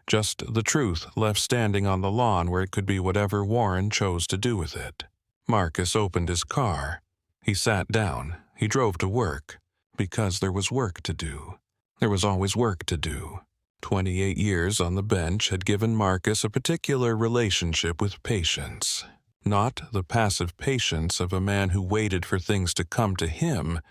Just the truth left standing on the lawn where it could be whatever Warren chose to do with it. Marcus opened his car. He sat down. He drove to work. Because there was work to do. There was always work to do. 28 years on the bench had given Marcus a particular relationship with patience. Not the passive patience of a man who waited for things to come to him,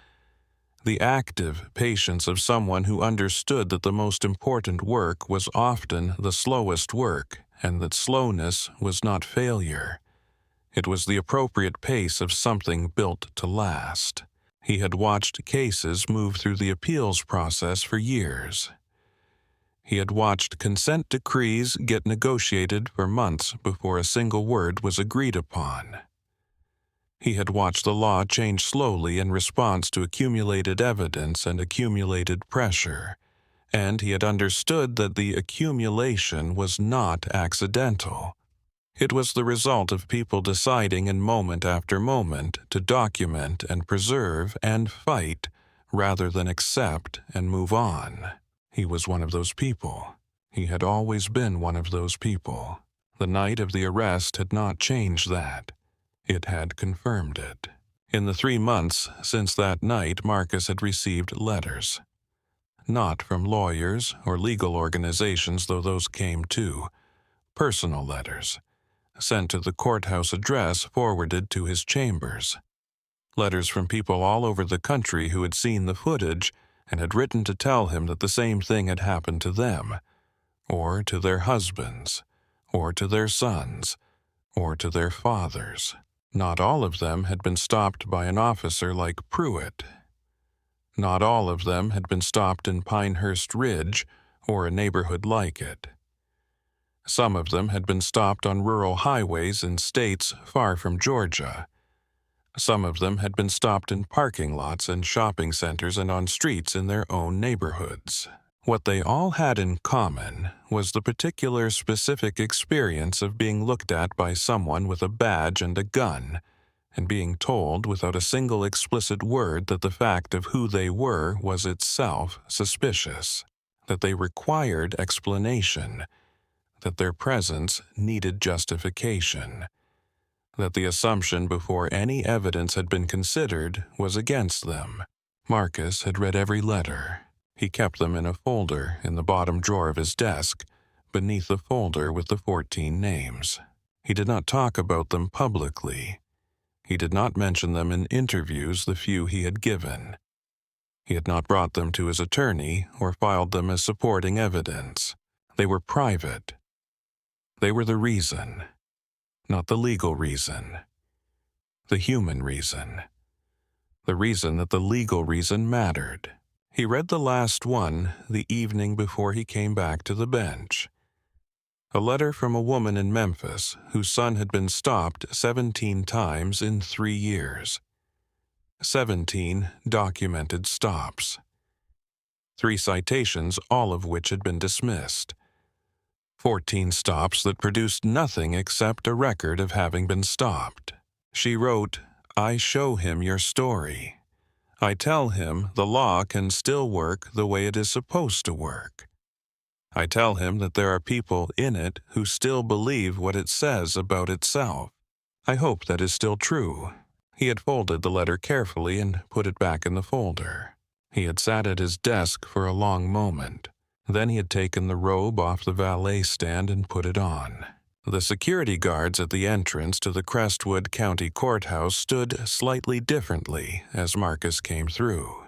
the active patience of someone who understood that the most important work was often the slowest work, and that slowness was not failure. It was the appropriate pace of something built to last. He had watched cases move through the appeals process for years. He had watched consent decrees get negotiated for months before a single word was agreed upon. He had watched the law change slowly in response to accumulated evidence and accumulated pressure, and he had understood that the accumulation was not accidental. It was the result of people deciding in moment after moment to document and preserve and fight rather than accept and move on. He was one of those people. He had always been one of those people. The night of the arrest had not changed that. It had confirmed it. In the 3 months since that night, Marcus had received letters. Not from lawyers or legal organizations, though those came too. Personal letters, sent to the courthouse address forwarded to his chambers. Letters from people all over the country who had seen the footage and had written to tell him that the same thing had happened to them, or to their husbands, or to their sons, or to their fathers. Not all of them had been stopped by an officer like Pruitt. Not all of them had been stopped in Pinehurst Ridge or a neighborhood like it. Some of them had been stopped on rural highways in states far from Georgia. Some of them had been stopped in parking lots and shopping centers and on streets in their own neighborhoods. What they all had in common was the particular specific experience of being looked at by someone with a badge and a gun, and being told without a single explicit word that the fact of who they were was itself suspicious, that they required explanation, that their presence needed justification, that the assumption before any evidence had been considered was against them. Marcus had read every letter. He kept them in a folder in the bottom drawer of his desk, beneath the folder with the 14 names. He did not talk about them publicly. He did not mention them in interviews, the few he had given. He had not brought them to his attorney or filed them as supporting evidence. They were private. They were the reason, not the legal reason, the human reason, the reason that the legal reason mattered. He read the last one the evening before he came back to the bench. A letter from a woman in Memphis whose son had been stopped 17 times in 3 years. 17 documented stops. 3 citations, all of which had been dismissed. 14 stops that produced nothing except a record of having been stopped. She wrote, "I show him your story. I tell him the law can still work the way it is supposed to work. I tell him that there are people in it who still believe what it says about itself. I hope that is still true." He had folded the letter carefully and put it back in the folder. He had sat at his desk for a long moment. Then he had taken the robe off the valet stand and put it on. The security guards at the entrance to the Crestwood County Courthouse stood slightly differently as Marcus came through.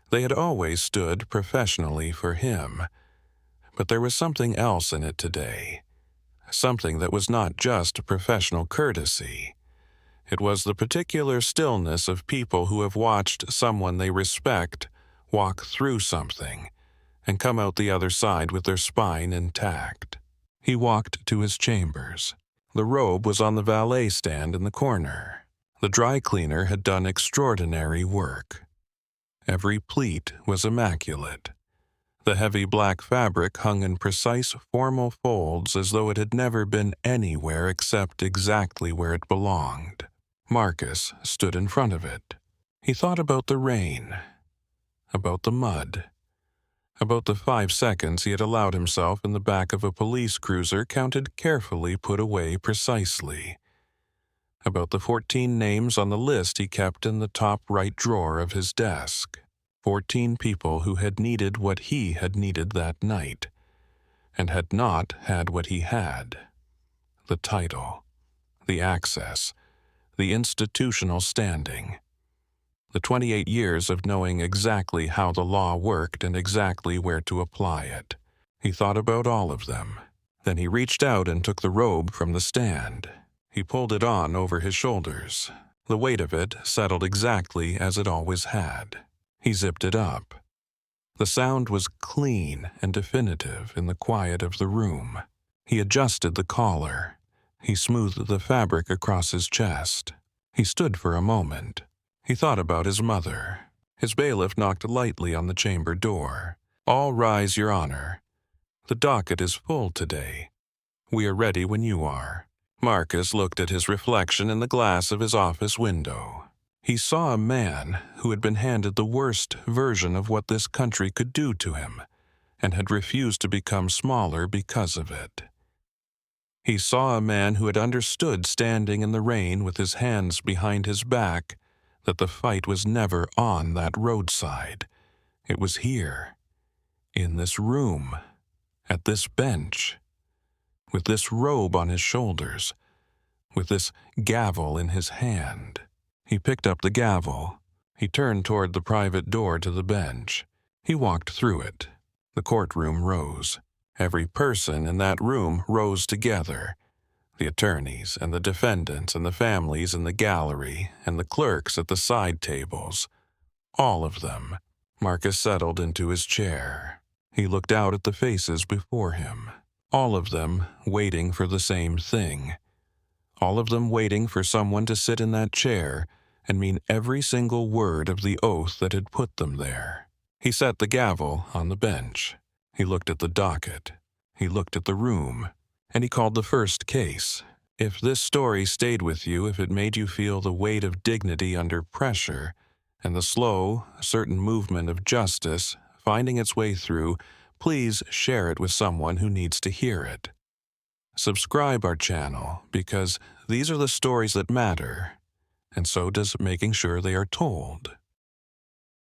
They had always stood professionally for him. But there was something else in it today. Something that was not just professional courtesy. It was the particular stillness of people who have watched someone they respect walk through something and come out the other side with their spine intact. He walked to his chambers. The robe was on the valet stand in the corner. The dry cleaner had done extraordinary work. Every pleat was immaculate. The heavy black fabric hung in precise formal folds as though it had never been anywhere except exactly where it belonged. Marcus stood in front of it. He thought about the rain, about the mud, about the 5 seconds he had allowed himself in the back of a police cruiser counted carefully put away precisely, about the 14 names on the list he kept in the top right drawer of his desk. 14 people who had needed what he had needed that night, and had not had what he had. The title, the access, the institutional standing. The 28 years of knowing exactly how the law worked and exactly where to apply it. He thought about all of them. Then he reached out and took the robe from the stand. He pulled it on over his shoulders. The weight of it settled exactly as it always had. He zipped it up. The sound was clean and definitive in the quiet of the room. He adjusted the collar. He smoothed the fabric across his chest. He stood for a moment. He thought about his mother. His bailiff knocked lightly on the chamber door. "All rise, Your Honor. The docket is full today. We are ready when you are." Marcus looked at his reflection in the glass of his office window. He saw a man who had been handed the worst version of what this country could do to him, and had refused to become smaller because of it. He saw a man who had understood standing in the rain with his hands behind his back that the fight was never on that roadside. It was here, in this room, at this bench, with this robe on his shoulders, with this gavel in his hand. He picked up the gavel. He turned toward the private door to the bench. He walked through it. The courtroom rose. Every person in that room rose together. The attorneys and the defendants and the families in the gallery and the clerks at the side tables. All of them. Marcus settled into his chair. He looked out at the faces before him. All of them waiting for the same thing. All of them waiting for someone to sit in that chair and mean every single word of the oath that had put them there. He set the gavel on the bench. He looked at the docket. He looked at the room. And he called the first case. If this story stayed with you, if it made you feel the weight of dignity under pressure, and the slow, certain movement of justice finding its way through, please share it with someone who needs to hear it. Subscribe our channel, because these are the stories that matter, and so does making sure they are told.